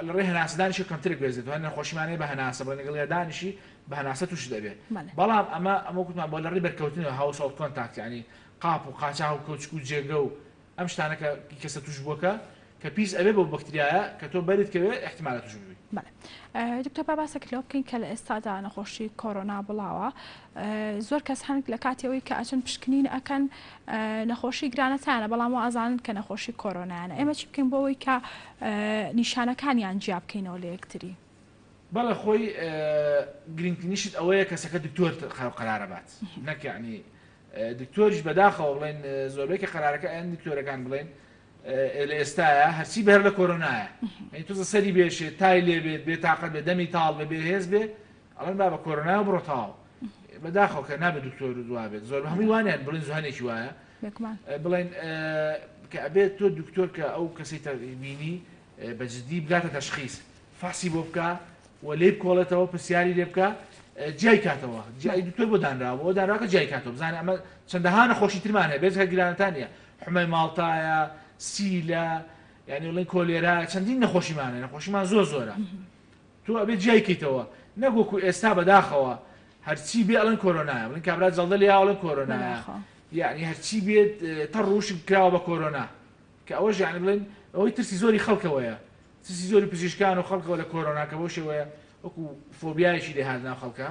لە ڕێی هەناسەدانیشی کەمترە گوێزرێتەوە هەر نەخۆشیمانەیە بە هەناسە بڵێن لەگەڵ یادانیشی بە هەناسە توش دەبێت بەڵام ئەمە کوتمان بۆ لە ڕێی بەرکەوتنەوە هاوسەڵ کۆنتاکت ینی قاپ و قاچا و کەوچک و جێگە و ئەم شتانەکە کەسە توش بووەکە کە پیس ئەبێ بۆ بەکتریایە کە تۆ بەریتکەوێت احتیمالە توش بووی. دکتۆر با باسێک لەوە بکەین کە لە ئێستادا نەخۆشی کۆرۆنا بڵاوە زۆر کەس هەن لە کاتێەوەی کە ئەچن پشکنین ئەکەن نەخۆشی گرانەتانە بەڵام ئازانن کە نەخۆشی کۆرۆنایانە ئێمە چی بکەین بۆەوەی کە نیشانەکانیان جیا بکەینەوە لە یەکتری. بەڵێ خۆی گرنگترینیشت ئەوەیە کەسەکە دکتۆر قەرارە بات نەک یعنی دکتۆریش بەداخەوە بڵێن زۆربەیەکی قەرارەکە ئەیان دکتۆرەکان بڵێن لە ئێستاە هەرچی بەر لە کۆرۆنایە ئەنی تۆزە سەری بێشێت تای لێ بێت بێ تااقەت بێ دەمی تاڵ بێ بێهێز بێ ئەڵەن با بە کۆرۆنایە بڕۆ تاڵ بەداخەوە کە نابێت دکتۆر دوا بێت زۆر هەمووی وانیان بڵێن زوهانێکی وایە بڵێن کە ئەبێت تۆ دکتۆر کە ئەو کەسی بینی بەجددی بگاتە تەشخیص فاسی بۆ بکە و لێ بکۆڵێتەوە پرسیاری لێ بکە جای کاتەوە جای دکتۆر بۆ دانراوە بۆ دانراکە جای کاتەوە بزانێ ئەمە چەندەها نەخۆشی ترمان هەیە بێت کە گرانەتان نیە حمەی ماڵتایە سیلە یعنی وڵێن کۆلێرا چەندین نەخۆشیمانە نەخۆشیمان زۆر زۆرە تۆ ئەبێت جایکەیتەوە نەگوکو ئێستا بەداخەوە هەرچی بێ ئەڵەن کۆرۆنایە بڵین کابرا جەڵدە لێ ئاڵێن کۆرۆنایە یعنی هەرچی بێت تە ڕووش کراوە بە کۆرۆنا کە ئەوەش یعنی بڵێن ئەوەی ترسی زۆری خەڵکەوەیە ترسی زۆری پزیشکان و خەڵکەوە لە کۆرۆناکە بۆ شێوەیە وەکو فۆبیایشی لێهات ناو خەڵکە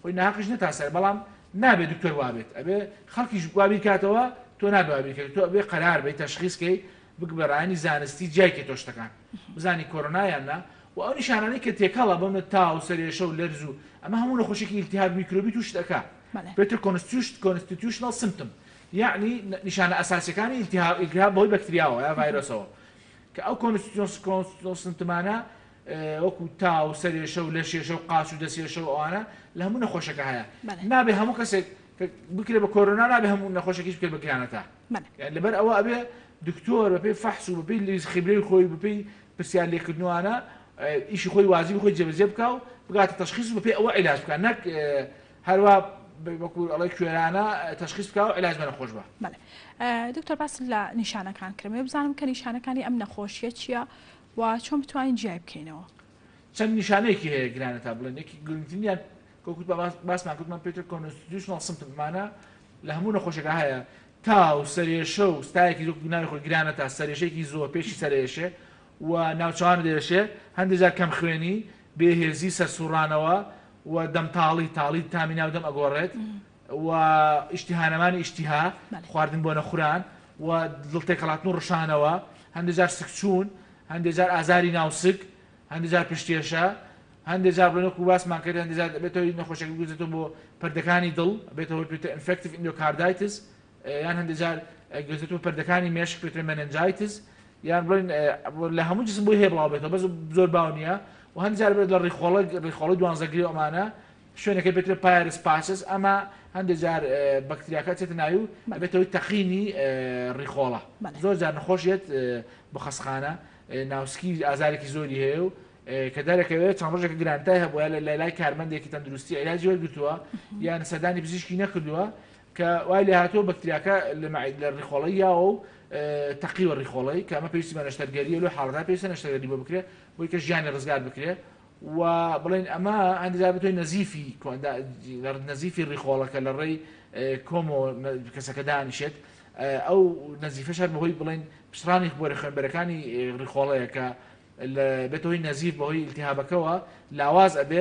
خۆی ناقش نەتاسەر بەڵام نابێت دکتۆر وابێت ئەبێ خەڵکیش وابیر کاتەوە تۆ نابێت تۆ ئەبێ قەرار بێت تەشخیصکەی بک بەڕانی زانستی جایکە تۆ شتەکان بزانی کۆرۆنایاننا و ئەو نیشانانەی کە تێکەڵە بەمە تا و سەرێشە و لەرز و ئەمە هەموو نەخۆشیێکی ئیلتیهاب میکرۆبی توش دەکات بێتە کۆنستیتیوشنال سیمپتۆم یعنی نیشانە ئەساسیەکانی ئیلتیهاب بەهۆی بەکتریاوە یا ڤایرۆسەوە کە ئەو کۆنستیتیوشنال سیمپتۆمانە وەکو تا و سەرێشە و لەشێشە و قاچ و دەسێشە و ئەوانە لە هەموو نەخۆشەکە هەیە نابێ هەموو کەسێک بکرێ بە کۆرۆنا نابێ هەموو نەخۆشێکیش بکرێت بە گرانەتە لەبەر ئەوە ئەبێ دکتۆر بەپێی فەحس و بەپێی لیز خبرەی خۆی بەپێی پرسیار لێکردنوانە ئیشی خۆی واجب خۆی جێبەجێ بکە و بگاتە تەشخیص و بەپێی ئەوە عیلاج بکە نەک هەروە وەکو ئەڵێ کوێرانە تەشخیص بکە و عیلاج بە نەخۆش بە. دکتۆر باس لە نیشانەکان کردم بزانم کە نیشانەکانی ئەم نەخۆشیە چییە و چۆن بتوانین جیای بکەینەوە. چەند نیشانەیەکی هەیە گرانەتە بڵێن یەکی گرنگترینیان کۆکوت باسمان کردمان پێتر کۆنستیتیوشنال سیمپتۆمانە لە هەموو نەخۆشەکە هەیە تا و سەرێشە و ستایەکی زۆر ناوی خۆی گرانەتە سەرێشەیەکی زۆر پێشی سەرێشێ و ناوچوان دێشێ هەندێک جار کەم خوێنی بێهێزی سەرسوڕانەوە و دەمتاڵی تاڵی تامی ناو دەم ئەگۆڕێت و ئیشتیهانەمانی ئیشتیها خواردن بۆ نەخوران و دڵتێکەڵاتن و ڕشانەوە هەندێک جار سکچوون هەندێک جار ئازاری ناوسک هەندێک جار پشتێشە هەندێک جار بڵێنەوەکو باسمان کرد هەندێک جار بێتەوەی نەخۆشیێکی گوزێتەوە بۆ پەردەکانی دڵ بێتەوە پێتە ئینفێکتیڤ ئیندۆکاردایتس یان هەندێک جار گوزێتەوە پەردەکانی مێشک پێترە مەنەنجایتس یان بڵێن لە هەموو جسم بۆی هەیە بڵاو بێتەوە بەس زۆر باو نییە و هەندێک جار بێت لە ڕیخۆڵی دوانزەگری ئەمانە شوێنەکەی بێترە پایرس پاسس ئەمە هەندێک جار بەکتریاکە چێتە ناوی و بێتەوەی تەقینی ڕیخۆڵە زۆر جار نەخۆشیێت بۆ خەسخانە ناوسکی ئازارێکی زۆری هەیە و کە دەرەکەوێت چەند ڕۆژێکە گرانتای هەبووە لە لای کارمەندێکی تەندروستی عیلاجی وەرگرتووە یان سەردانی پزیشکی نەکردووە کە وای لێ هاتووە بەکتریاکە لە ڕیخۆڵی یاوە و تەقیوە ڕیخۆڵی کە ئەمە پێویستی بە نەشتەرگەریە لە حاڵەتا پێویستە نەشتەرگەری بۆ بکرێت بۆی کە ژیانی ڕزگار بکرێت و بڵێن ئەمە هەندێک جار بتوانێت نەزیفی ڕیخۆڵەکە لە ڕێی کۆمۆ کەسەکە دانیشێت ئەو نەزیفەش هەر بەهۆی بڵێن پشتڕانی بۆ خوێنبەرەکانی ڕیخۆڵەیە کە بێتەوەی نەزیف بەهۆی ئیلتیهابەکەەوە لاواز ئەبێ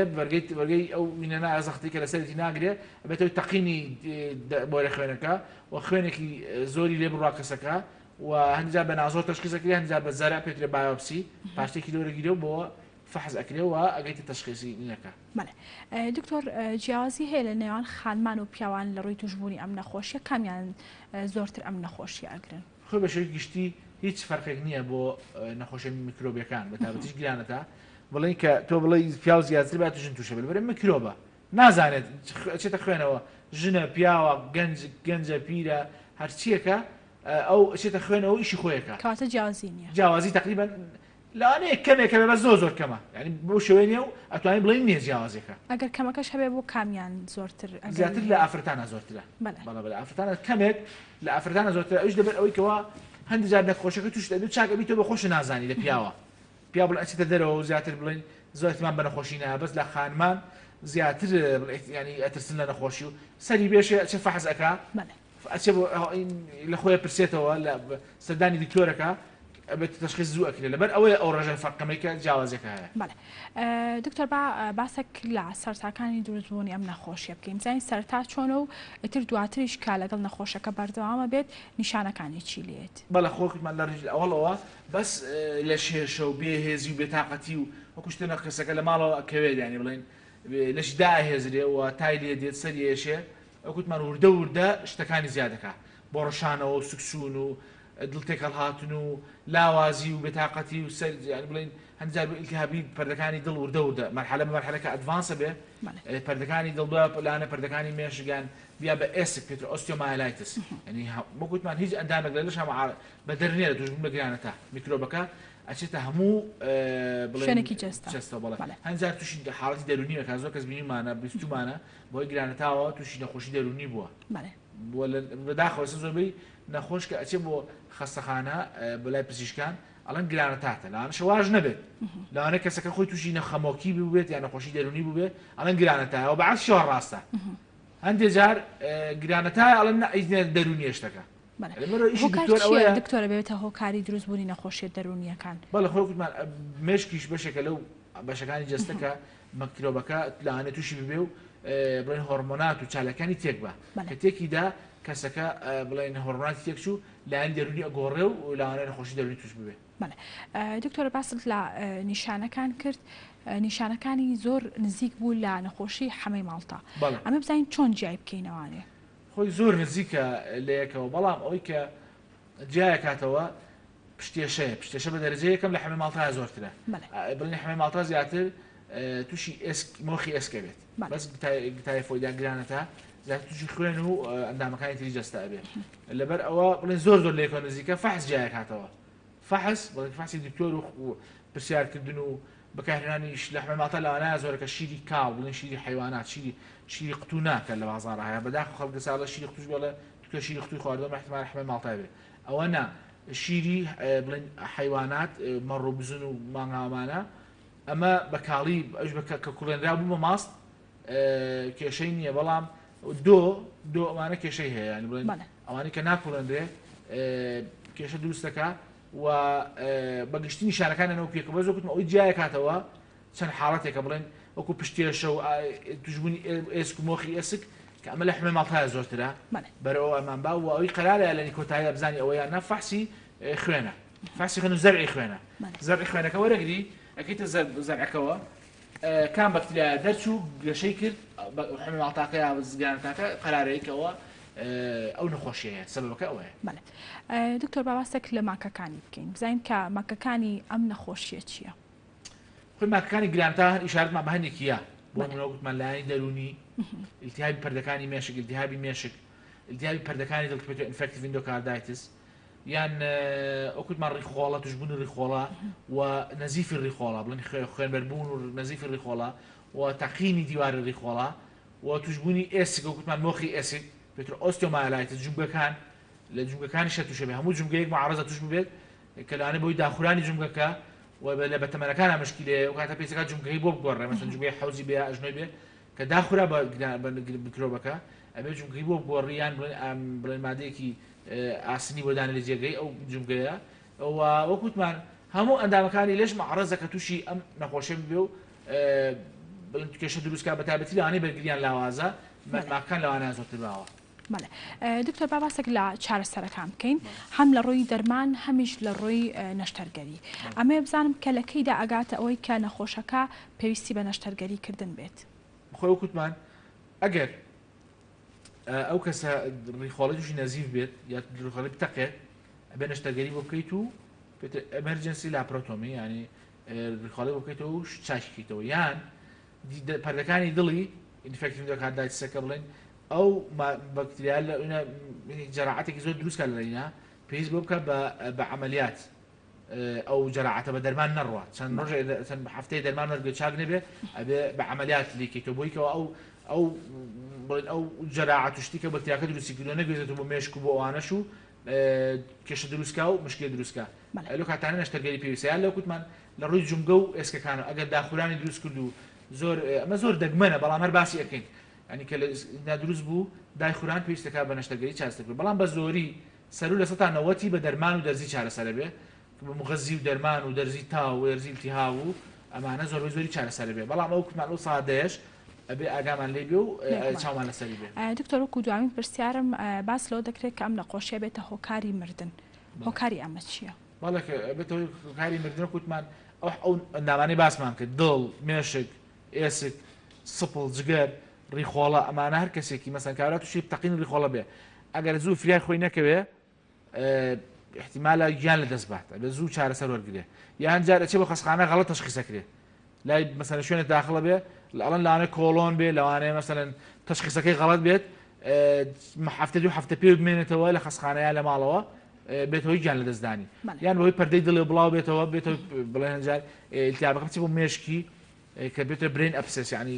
وەرگەی ئەو مینەنا ئازەختی کە لەسەرێتی ناگرێت بێتەوەی تەقینی بۆرە خوێنەکە و خوێنێکی زۆری لێ بڕوا کەسەکە و هەندجار بە نازۆر تەشخیصەکرێ هەندجار بە زەرع پێترێ بایۆپسی پاشتێکی لۆرەگیرێ و بۆ فحز ئەکرێەوە ئەگەیتە تەشخیصی نینەکە. دکتۆر جیاوازی هەیە لە نێوان خانمان و پیاوان لە ڕووی توشبوونی ئەم نەخۆشیە کامیان زۆرتر ئەم نەخۆشی ئەگرن؟ خۆی بە شێوەی گشتی هیچ فەرقێک نییە بۆ نەخۆشی میکرۆبیەکان بە تابەتیش گرانەتە بڵێن کە تۆ بڵێ پیاو زیاتر بات توژن تووشە بەرە میکرۆبە نازانێت چێتە خوێنەوە ژنە پیاوە گەنجە پیرە هەرچیەکە ئەو چێتە خوێنەوە ئیشی خۆیەکە کاتە جیاوازی نییە جیاوازی تقریبا لاانەیە کەمێکە بە زۆر کەمە ینی بۆ شوێنێ و ئەتوانین بڵین نییە جیاوازێکە ئەگەر کەمەکەش هەبێ بۆ کامیان زۆرتر زیاتر لە ئافرەتانە زۆرترە بەڵێ لە ئافرەتانە کەمێک لە ئافرەتانە زۆرتر ئەوش دەبێت ئەوەی کەەوە هەندێک جار نەخۆشەکە توش دەبێت چاک ئەبی تۆ بە خۆش نازانی لە پیاوە پیا بڵێن ئەچێتە دەرەوە و زیاتر بڵین زۆرتمان بە نەخۆشی نایە بەس لە خانمان زیاتر ینی ئەترسن لە نەخۆشی و سەری بێشێ ئەچێ فەحز ئەکا ئەچێ لە خۆی پرسێتەوە لە سەردانی دکتۆرەکە ئەبێت تشخیص زوو ئەکرێت لەبەر ئەوەیە ئەو ڕێژەی فەرقەمەیکە جیاوازێکە هەیە. دکتۆر باسێک لە سەرتاکانی دروستبوونی ئەم نەخۆشیە بکەین زانین سەرتا چۆنە و ئیتر دواتریش کا لەگەڵ نەخۆشەکە بەردەوامە بێت نیشانەکانی چی لێت؟ بەڵە خۆکمان لە ڕژ ئەوڵەوە بەس لە شێشە و بێهێزی و بێتاقەتی و وەکوشتە کەسەکە لە ماڵەوە ئەکەوێت ینی بڵین لەش داهێزرێ و تای لێ دێت سەریێشێ ئەوکوتمان وردە شتەکانی زیادەکە بۆ ڕەشانەوە و سکسون و دڵتێکەڵ هاتن و لاوازی و بێتاقەتی و سەر بڵین هەندجار ئیلتیهابی پەردەکانی دڵ وردە مەرحلە بە مەرحلەکە ئەدڤانسە بێ پەردەکانی دڵ لاانە پەردەکانی مێشگیان بیا بە ئێسک پێتر ئۆستیۆمایلایتس ینی وەکوتمان هیچ ئەندامێک لەش بە دەرنێرە توژبوون بە گرانەتە میکرۆبەکە ئەچێتە هەموو شوێنێکی جەستە بڵێ هەندجار تووشی حاڵەتی دەرونیەکە زۆر کەس بینیمانە بیستمانە بۆی گرانەتاوە تووشی نەخۆشی دەرونی بووە بەداخەوەسە زۆربەی نەخۆش کە ئەچێ بۆ خەستەخانە بەلای پزیشکان ئەڵەن گرانەتاتە لەوانە شەواژ نەبێت لەوانە کەسەکە خۆی تووشی نەخەمۆکی ببێت یان نەخۆشی دەرونی ببێت ئەڵەن گرانەتایەوە بەعکس شەوە ڕاستە هەندێک جار گرانەتای ئەڵەن دەرونیە شتەکە دکتۆرە بێتە هۆکاری دروستبوونی نەخۆشیە دەرونیەکان بەڵە خۆکمان مێشکیش بەشێکە لەو بەشەکانی جەستەکە مەکرۆبەکە لەوانێت تووشی ببێ و بڵێن هۆرمۆنات و چالەکانی تێک بە کە تێکیدا کەسەکە بڵێن هۆرمۆناتی تێکچوو لایەن دەرونی ئەگۆڕێ و لەوانەیە نەخۆشی دەرونی توش ببێ. دکتۆرە باست لە نیشانەکان کرد نیشانەکانی زۆر نزیک بوو لە نەخۆشی حەمەی ماڵتا ئەمە بزانین چۆن جیای بکەینەوانێ خۆی زۆر نزیکە لە یەکەوە بەڵام ئەوەی کە جیای کاتەوە پشتێشە بە دەرەجە یەکەم لە حەمەی ماڵتا زۆرترە بڵێن حەمەی ماڵتا زیاتر تووشی مۆخی ئێسکە بێت بەس تایفۆیدان گرانەتە زیاتر تووشی خوێن و ئەندامەکانی تری جەستا بێت لەبەر ئەوە بڵێن زۆر زۆر لە یەکەوە نزیکە فەحس جیای کاتەوە فەحس بڵێن فەحسی دکتۆر و پرسیارکردن و بەکارهێنانیش لە حەمەی ماڵتا لەوانەیە زۆرەکە شیری کاو بڵێن شیری حیوانات شیری قوتو ناکە لە بازاڕە هەیە بەداخە خەڵکە ساڵە شیری قوتوش بڵێ تکە شیری قوتوی خواردەوە احتمال حەمەی ماڵتا بێت ئەوە نا شیری بڵێن حیوانات مەڕ و بزن و مانگاوانە ئەمە بەکاڵی ئەوش کە کوڵێنرا بوو بە ماست کێشەی نییە بەڵام دۆ ئەمانە کێشەی هەیە ینی بڵێن ئەوانەی کە ناکوڵێنرێ کێشە دروستەکە و بەگشتی نیشانەکانەوە پێکە بە زۆکوتمە ئەوی جیای کاتەوە چەند حاڵەتێکە بڵێن وەکو پشتێشە و توژبوونی ئێسک و مۆخی ئێسک کە ئەمە لە حەمەی ماڵتایە زۆرترە بەرەوە ئەمان با و ئەوی قەرارە لە نیکۆتاییدا بزانانی ئەوەیان نە فەحسی خوێنە فەحسی خوێن و زەرعی خوێنە زەرعی خوێنەکە وەرەگری ئەکەیتە زەرعەکەوە کام بەکتریا دەرچوو گەشەی کرد حەمەی ماڵتاکە زگانەکە قەرارەیەکەوە ئەو نەخۆشیەیە سەبەبەکە ئەوەیە. دکتۆر باوەستێک لە ماکەکانی بکەین بزانین کە ماکەکانی ئەم نەخۆشیە چییە؟ خۆی ماکەکانی گرانتە هەر ئیشارەتمان بە هەندێکیە بۆ منەوەگوتمان لایەنی دەرونی ئیلتیهابی پەردەکانی مێشک ئیلتیهابی مێشک ئیلتیهابی پەردەکانی دڵ پێێت ئینفێکتیڤ ئەندۆکاردایتس یان ئەوکوتمان ڕیخۆڵە توشبوونی ڕیخۆڵە و نەزیفی ڕیخۆڵە بڵێن خوێنبەربوون و نەزیفی ڕیخۆڵە و تەقینی دیواری ڕیخۆڵە و توشبوونی ئێسک ئەوکوتمان مۆخی ئێسک پێتر ئۆستیۆمایلایتس جومگەکان لە جومگەکانی شە تووشە بێ هەموو جومگەیەک معارەزە توش ببێت کە لەوانەیە بۆی داخورانی جومگەکە و لە بەتەمەنەکان مشکلێ و کاتە پێچەکە جومگەی بۆ بگۆڕێ مەسەن جومگەی حەوزی بێ ئەژنۆی بێ کە داخورا بە میکرۆبەکە ئەبێ جومگەی بۆ بگۆڕیان بڵێن مادەیەکی ئاسنی بۆدانە لە جێگەی ئەو جومگەیە وەکوتمان هەموو ئەندامەکانی لێش معارەزە کە تووشی ئەم نەخۆشە بێ و کێشە دروستکە بە تایبەتی لەوانەیە بەرگریان لاوازە ماکان لەوانەیە زۆرتر باوە. دکتۆر باباسێک لە چارەسەرەکان بکەین هەم لە ڕۆی دەرمان هەمیش لە ڕۆی نەشتەرگەری ئەمێ بزانم کە لەکەیدا ئەگاتە ئەوەی کە نەخۆشەکە پێویستی بە نەشتەرگەری کردن بێت. خۆی وەکوتمان ئەگەر ئەو کەسە ڕیخۆڵی تووشی نەزیف بێت یا ڕیخۆڵی بتەقێت ئەبێ نەشتەرگەری بۆ بکەیت و ئەمەرجەنسی لاپرۆتۆمی ینی ڕیخۆڵی بۆ بکەیتەوە و چاکیکەیتەوە یان پەردەکانی دڵی ئینفێکتیڤ ئەندۆکاردایتسەکە بڵێن ئەو بەکتریا لە جەراحەتێکی زۆر دروستکە لەینا پێویست بۆ بکە بە عەمەلیات ئەو جەراعەتە بە دەرمان نەڕوات چەند ڕۆژ چەند هەفتەی دەرمان وەرگێ چاک نەبێ ئەبێ بە عملیات لیکێتەوە بۆیکەوە ئەو جەراعەت و شتی کە بەکتریاکە دروستی کردو نەگوێزێتەوە بۆ مێشک و بۆ ئەوانەش و کێشە دروستکا و مشکێ دروستکە لەو کاتانە نەشتەرگەری پێویستیان لەو کوتمان لە ڕووی جومگە و ئێسکەکانە ئەگەر داخورانی دروست کرد و ئەمە زۆر دەگمەنە بەڵام هەر باسی ئەەکەین ینی کە نادروست بوو دایخوران پێویستەکە بە نەشتەرگەری چارەسەر بەڵام بە زۆری سەر لە 90 بە دەرمان و دەرزی چارەسەرە بێ بە مغەزی و دەرمان و دەرزی تا و دەرزی التیها و ئەمانە زۆری چارەسەر بێ بەڵام ئەو کوتمان ئەو سادەیەش ئەبێ ئاگامان لێ بێ و چاومان لەسەری بێ. دکتۆر وەکو دوامین پرسیارم باس لەوە دەکرێت کە ئەم نەخۆشیە بێتە هۆکاری مردن. هۆکاری ئەمە چییە؟ باڵێک بێتەوەی هۆکاری مردن کوتمان ئەو ناوانەی باسمان کرد دڵ مێشک ئێسک سپڵ جگەر ڕیخۆڵە ئەمانە هەر کەسێکی مەسەن کارات تووشی تەقین ڕیخۆڵە بێ ئەگەر زوو فریای خۆی نەکەوێ احتیمالە گیان لە دەست بات بە زوو چارەسەر وەرگێ یان جار ئەچێ بۆ خەسخانە غەڵەت تەشخیصەکرێ لای مەسەلەن شوێنە داخڵە بێ ئەڵەن لەوانەیە کۆڵۆن بێ لەوانەیە مەسەلەن تەشخیصەکەی غەڵەت بێت هەفتە دوو هەفتە پێ بمێنێتەوە لە خەسخانەیە لە ماڵەوە بێتەوەی گیان لە دەستدانی یان بەهۆی پەردەی دڵێ بڵاو بێتەوە بڵێن هەنجار التیابەکە بچێت بۆ مێشکی کە بێتە برین ئەپسس ینی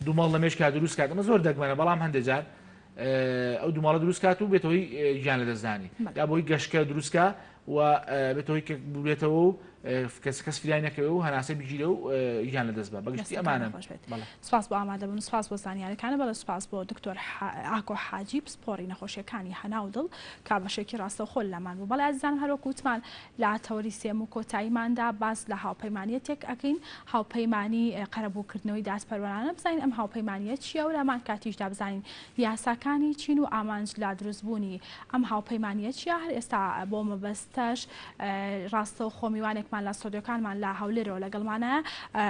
دووماڵ لە مێشکا دروست کات ئەمە زۆر دەگمەنە بەڵام هەندێک جار ئەو دووماڵە دروست کات و بێتەوەی گیان لە دەستدانی یا بۆی گەشتکە دروستکە و بێتەوەی کە بێتەوە و کەس فریای نەکەوێ و هەناسە بگیرە و گیان لە دەست بە بەگشتی ئەمانە. سپاس بۆ ئامادەبوون سپاس بۆ زانیاریەکانە بەڵە سپاس بۆ دکتۆر ئاکۆ حاجی پسپۆڕی نەخۆشیەکانی هەنا و دڵ کابەشێکی ڕاستەوخۆ لەمان بوو بەڵێ ئازیزان هەروەکو وتمان لە تەوەری سێم و کۆتاییماندا باس لە هاوپەیمانیەتێک ئەکەین هاوپەیمانی قەرەبووکردنەوەی دادپەروەرانە بزانین ئەم هاوپەیمانیە چییە و لەمان کاتیشدا بزانین یاساکانی چین و ئامانج لا دروستبوونی ئەم هاوپەیمانیە چیە هەر ئێستا بۆ مەبەستەش ڕاستەوخۆ میوانێکمان لە سۆدیۆکانمان لا هەولێرەوە لەگەڵمانە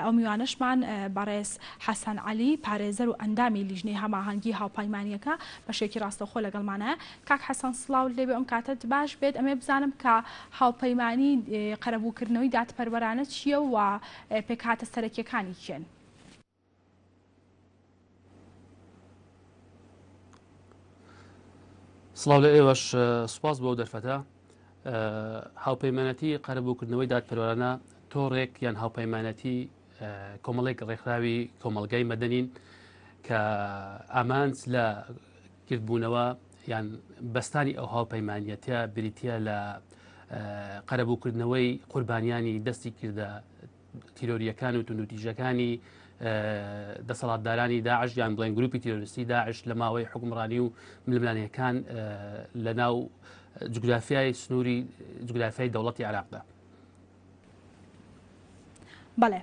ئەو میوانشمان بەڕێز حەسەن عەلی پارێزەر و ئەندامی لیژنەی هەماهەنگی هاوپەیمانیەکە بەشێکی ڕاستەوخۆ لەگەڵمانە کاک حەسەن سڵاو لێبێ ئەم کاتت باش بێت ئەمێ بزانم کە هاوپەیمانی قەرەبووکردنەوەی دادپەروەرانە چییە و پێکهاتە سەرەکیەکانی کێن؟ سڵاو لە ئێوەش سوپاس بۆ دەرفەتە هاوپەیمانەتی قەرەبووکردنەوەی دادپەروەرانە تۆڕێک یان هاوپەیمانەتی کۆمەڵێک ڕێکخراوی کۆمەلگای مەدەنین کە ئامانج لە کردبوونەوە یان بەستانی ئەو هاوپەیمانیەتە بریتە لە قەرەبووکردنەوەی قوربانیانی دەستی کردە تیرۆریەکان و توندوتیژەکانی دەسەڵاتدارانی داعش یان بڵێن گروپی تیرۆریستی داعش لە ماوەی حکومڕانی و ململانیەکان لە ناو جوگرافیای سنووری جوگرافیای دەوڵەتی عێراقدا. بەڵێ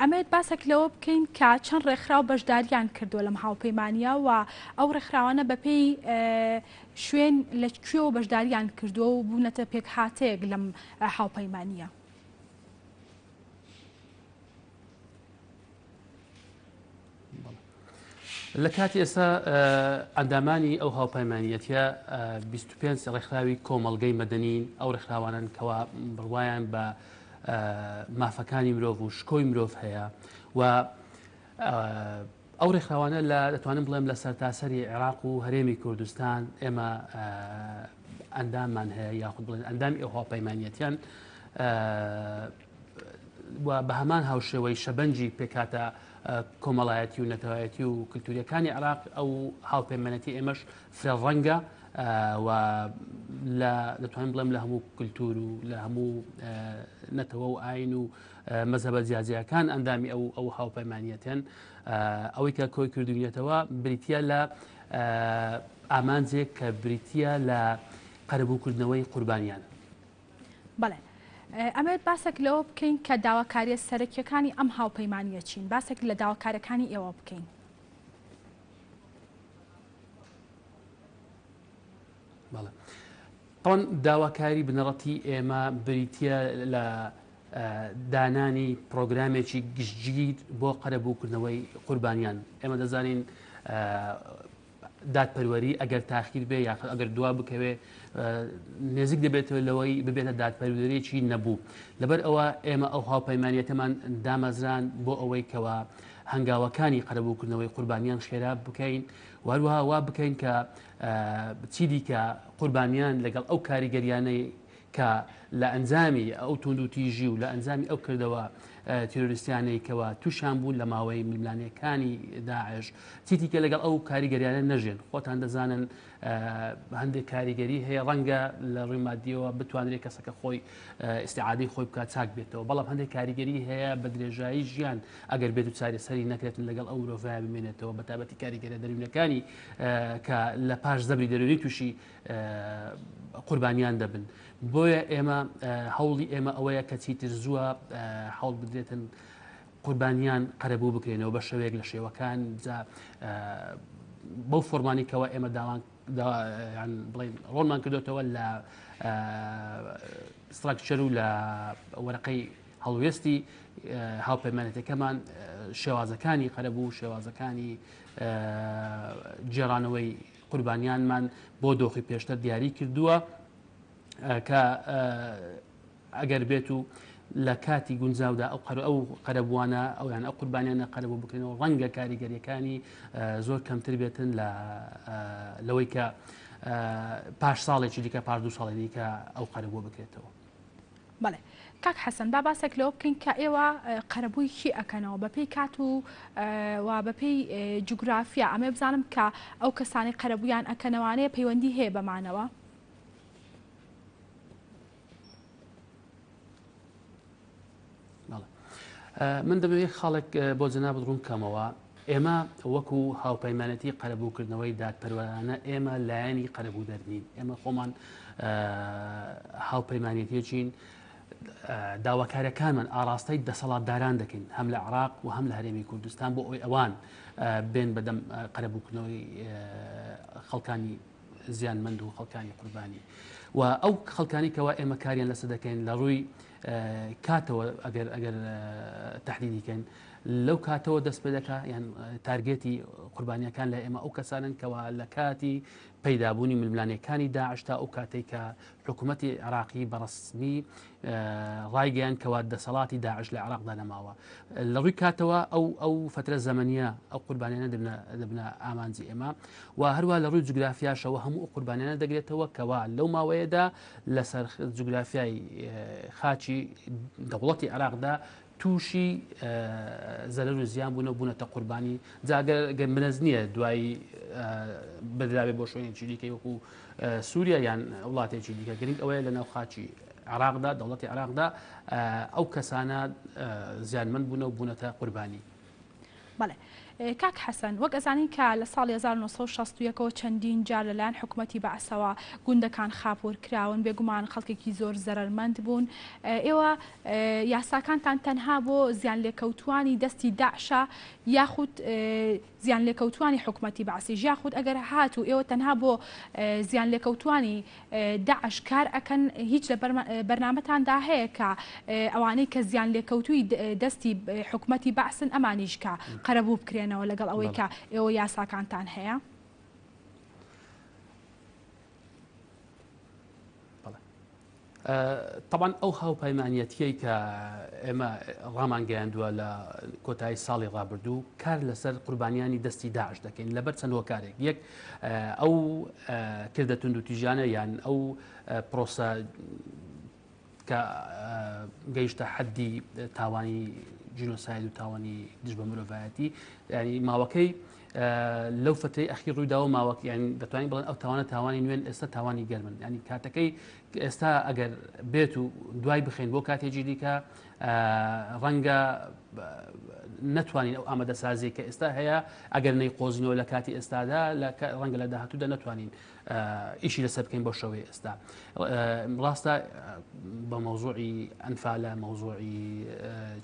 ئەمێت باسێک لەوە بکەین کە چەند ڕێکخراو بەشداریان کردووە لەم هاوپەیمانیە و ئەو ڕێکخراوانە بەپێی شوێن لەکوێوە بەشداریان کردووە و بوونەتە پێک هاتەیەک لەم هاوپەیمانیە. لە کاتی ئێستا ئەندامانی ئەو هاوپەیمانیەتە 25 ڕێکخراوی کۆمەڵگەی مەدەنین ئەو ڕێکخراوانن کەوا بڕوایان بە مافەکانی مرۆڤ و شکۆی مرۆڤ هەیە و ئەو ڕێکخراوانە لە دەتوانم بڵێم لە سەرتاسەری عێراق و هەرێمی کوردستان ئێمە ئەنداممان هەیە یاخود بڵێن ئەندامی ئەو هاوپەیمانیەتیان بە هەمان هاوشێوەی شەبەنجی پێکاتە کۆمەڵایەتی و نەتەوایەتی و کللتوریەکانی عێراق ئەو هاوپەیمانەتی ئێمەش فرێڕەنگە و دەتوانین بڵێم لە هەموو کللتور و لە هەموو نەتەوە و ئاین و مەزهبە جیاجیەکان ئەندامی ئەو هاوپەیمانیەتێن ئەوەی کە کۆی کردوونیەتەوە بریتە لە ئامانجێک کە بریتە لە قەرەبووکردنەوەی قوربانیان. بەڵێ ئەمێت باسێک لەوە بکەین کە داواکاریە سەرەکیەکانی ئەم هاوپەیمانیە چین باسێک لە داواکارەکانی ئێوە بکەین. بەڵێ ئەوان داواکاری بنەڕەتی ئێمە بریتە لە دانانی پرۆگرامێکی گشتگیر بۆ قەرەبووکردنەوەی قوربانیان. ئێمە دەزانین دادپەروەری ئەگەر تاخیر بێ یاخود ئەگەر دوا بکەوێ نێزیک دەبێتەوە لەوەی ببێتە دادپەروەریەکی نەبوو. لەبەر ئەوە ئێمە ئەو هاوپەیمانیەتەمان دامەزران بۆ ئەوەی کەوە هەنگاوەکانی قەرەبووکردنەوەی قوربانیان خێرا بکەین وهروەها وا بکەین کە چیدی کە قوربانیان لەگەڵ ئەو کاریگەریانەی کە لە ئەنجامی ئەو توندوتیژی و لە ئەنجامی ئەو کردەوە تیرۆریستیانەی کەەوە تووشان بوون لە ماوەی میلملانیەکانی داعش چیتیکە لەگەڵ ئەو کاریگەریانە نەژێن خۆتان دەزانن هەندێک کاریگەری هەیە ڕەنگە لە ڕووی مادیەوە بتوانرێت کەسەکە خۆی ئیسعادی خۆی بکات چاک بێتەوە بەڵام هەندێک کاریگەری هەیە بە درێژایی ژیان ئەگەر بێت و چارەسەری نەکرێتن لەگەڵ ئەو مرۆڤایە بمێنێتەوە بە تایبەتی کاریگەرە دەروونەکانی کە لە پاش زەبری دەرونی تووشی قوربانیان دەبن بۆیە ئێمە هەوڵی ئێمە ئەوەیە کە چیتر زووە هەوڵ بدرێتن قوربانیان قەرەبوو بکرێنەوە بە شێوەیەک لە شێوەکان بەو فۆرمانی کەەوە ئێمە بڵین ڕۆنمان کردوێتەوە لە ستراکچەر و لە وەرەقەی هەڵوێستی هاوپەیمانەتەکەمان شێوازەکانی قەرەبوو شێوازەکانی جێڕانەوەی قوربانیانمان بۆ دۆخی پێشتر دیاری کردووە کە ئەگەر بێت و لە کاتی گونجاودا ئەو قەرەبوانە ئەویان ئەو قوربانیانە قەرەبوو بکرێنەوە ڕەنگە کاریگەریەکانی زۆر کەمتر بێتن لەوەی کە پاش ساڵێکی دیکە پاش 2 ساڵی دیکە ئەو قەرەبوو بکرێتەوە. بەڵێ کاک حەسەن با باسێک لەوە بکەین کە ئێوە قەرەبووی کی ئەکەنەوە بەپێی کات و بەپێی جوگرافیا ئەمێ بزانم کە ئەو کەسانی قەرەبوویان ئەکەنەوانەیە پەیوەندی هەیە بەمانەوە. من دەبێت خاڵێک بۆ جەناب ڕوون کەمەوە ئێمە وەکو هاوپەیمانەتی قەرەبووکردنەوەی دادپەروەرانە ئێمە لایەنی قەرەبوو دەرنین ئێمە خۆمان هاوپەیمانەتیەکین داواکاریەکانمان ئاراستەی دەسەڵاتداران دەکەین هەم لە عێراق و هەم لە هەرێمی کوردستان بۆ ئەوەی ئەوان بێن بەدەم قەرەبووکردنەوەی خەڵکانی زیانمەند و خەڵکانی قوربانی و ئەو خەڵکانی کەوا ئێمە کاریان لەسەر دەکەین لە ڕووی کاتەوە ئەگەر تحلیلیکەن لەو کاتەوە دەست پێ دەکات یان تارگێتی قوربانیەکان لە ئێمە ئەو کەسانن کەوا لە کاتی پەیدابوونی ململانیەکانی داعش تا ئەو کاتێک کە حکوومەتی عێراقی بەڕسمی ڕایگەیان کەوا دەسەڵاتی داعش لە عێراقدا نەماوە لە ڕووی کاتەوە ئەو فترە زەمەنیە ئەو قوربانیانە دەبنە ئامانجی ئێمە و هەروە لە ڕووی جوگرافیاشەوە هەموو قوربانیانە دەگرێتەوە کەوا لەو ماوەیەدا لەسەر جوگرافیای خاچی دەوڵەتی عێراقدا تووشی زەرەر و زیان بوونەتە قوربانی جاگەر منەز نییە دوایی بەدراوێ بۆ شوێنێکی دیکەی وەکو سووریا یان وڵاتێکی دیکە گرنگ ئەوەیە لە ناو خاچی عێراقدا دەوڵەتی عێراقدا ئەو کەسانە زیانمەند بوونە و بوونەتە قوربانی. بەڵێ کاک حەسەن وەک ئەزانین کە لە ساڵی 1960ەوە چەندین جار لەلایەن حکوومەتی بەعسەوە گوندەکان خاپۆرکراون بێگومان خەڵکێکی زۆر زەرمەند بوون ئێوە یاساکانتان تەنها بۆ زیان لێکەوتوانی دەستی داعشە یاخود زیان لێکەوتوانی حکوومەتی بەعسی یاخود ئەگەر هاتوو ئێوە تەنها بۆ زیان لێکەوتوانی داعش کار ئەکەن هیچ لە بەرنامەتاندا هەیە کە ئەوانەی کە زیان لێکەوتووی دەستی حکوومەتی بەعسن ئەمانیش کە قەرەبوو بکرێنەوە لەگەڵ ئەوەی کە ئێوە یاساکانتان هەیە. طبعا ئەو هاوپەیمانیەتیەی کە ئێمە ڕامان گەیاندووە لە کۆتایی ساڵی ڕابردوو کار لەسەر قوربانیانی دەستی داعش دەکەین لەبەر چەند هۆکارێک یەک ئەو کردە توندوتیژانە یان ئەو پرۆسە کە گەیشتە حەدی تاوانی جینۆساید و تاوانی دژ بە مرۆڤایەتی ینی ماوەکەی لەو فترەی ئەخیر ڕوویداوە ماوەکە یان دەتوانین بڵێن ئەو تاوانە تاوانی نوێن ئێستا تاوانی گەرمن ینی کاتەکەی ئێستا ئەگەر بێت و دوای بخێن بۆ کاتێکی دیکە ڕەنگە نەتوانین ئەو ئامادەسازی کە ئێستا هەیە ئەگەر نەیقۆزینەوە لە کاتی ئێستادا ڕەنگە لە داهاتوودا نەتوانین ئیشی لەسەر بکەین بۆ شەوەی ئێستا ڕاستە بە مەوزوعی ئەنفالە مەوزوعی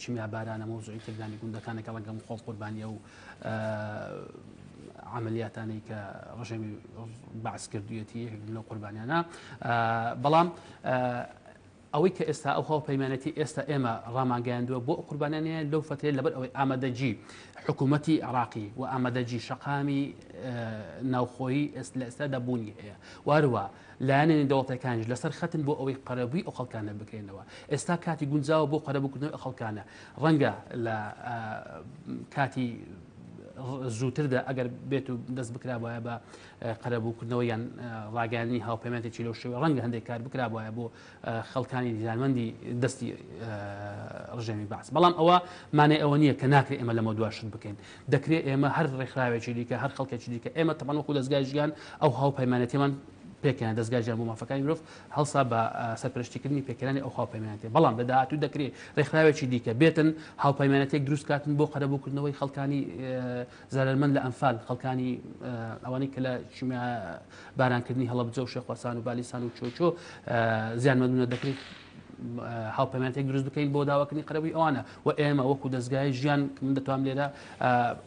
چیمیابارانە مەوزوعی کردانی گوندەکانێکە ڕەنگەم خۆڵ قوربانیە و عملیاتانەی کە ڕژێمی بەعس کردوویەتی لەو قوربانیانە بەڵام ئەوەی کە ئێستا ئەو هاوپەیمانەتی ئێستا ئێمە ڕاماگەیاندووە بۆ قوربانیانەیە لەو فترەیە لەبەر ئەوەی ئامادەجی حکوومەتی عێراقی و ئامادەجی شەقامی ناوخۆیی لە ئێستادا بوونی هەیە واروە لایەنێنی دەوڵەتەکانیش لەسەر خەتن بۆ ئەوەی قەرەبووی ئەو خەڵکانە بکەینەوە ئێستا کاتی گونجاوە بۆ قەرەبووکردنەوەی ئەو خەڵکانە ڕەنگە لە کاتی زووتردا ئەگەر بێت و دەست بکرابایە بە قەرەبووکردنەوە یان ڕاگەیاندنی هاوپەیمانێکی لەو شێوە ڕەنگە هەندێک کار بکرابایە بۆ خەڵکانی دیزانمەندی دەستی ڕژێمی باس. بەڵام ئەوە مانای ئەوە نییە کە ناکرێت ئێمە لەمە دواشت بکەین. دەکرێت ئێمە هەر ڕێکخراوێکی دیکە هەر خەڵکێکی دیکە ئێمە تەمان وەکو دەستگای ژیان ئەو هاوپەیمانەتیمان پێکیان دەستگای ژیان بۆ مافەکانی مرۆڤ هەڵسا بە سەرپەرشتیکردنی پێکەرانی ئەو هاوپەیمانەتێ. بەڵام لە داهاتوو دەکرێت ڕێکخراوێکی دیکە بێتن هاوپەیمانەتێک دروست کاتن بۆ قەرەبووکردنەوەی خەڵکانی زارەرمەند لە ئەنفال خەڵکانی ئەوانەی کە لە بارانکردنی هەڵەبجە و شێخواسان و بالیسان و چۆچۆ زیانمەندونە دەکرێت هاوپەیمانێک دروست بکەین بۆ داواکردنی قەرەبووی ئەوانە و ئێمە وەکو دەستگای ژیان من دەتوانم لێرە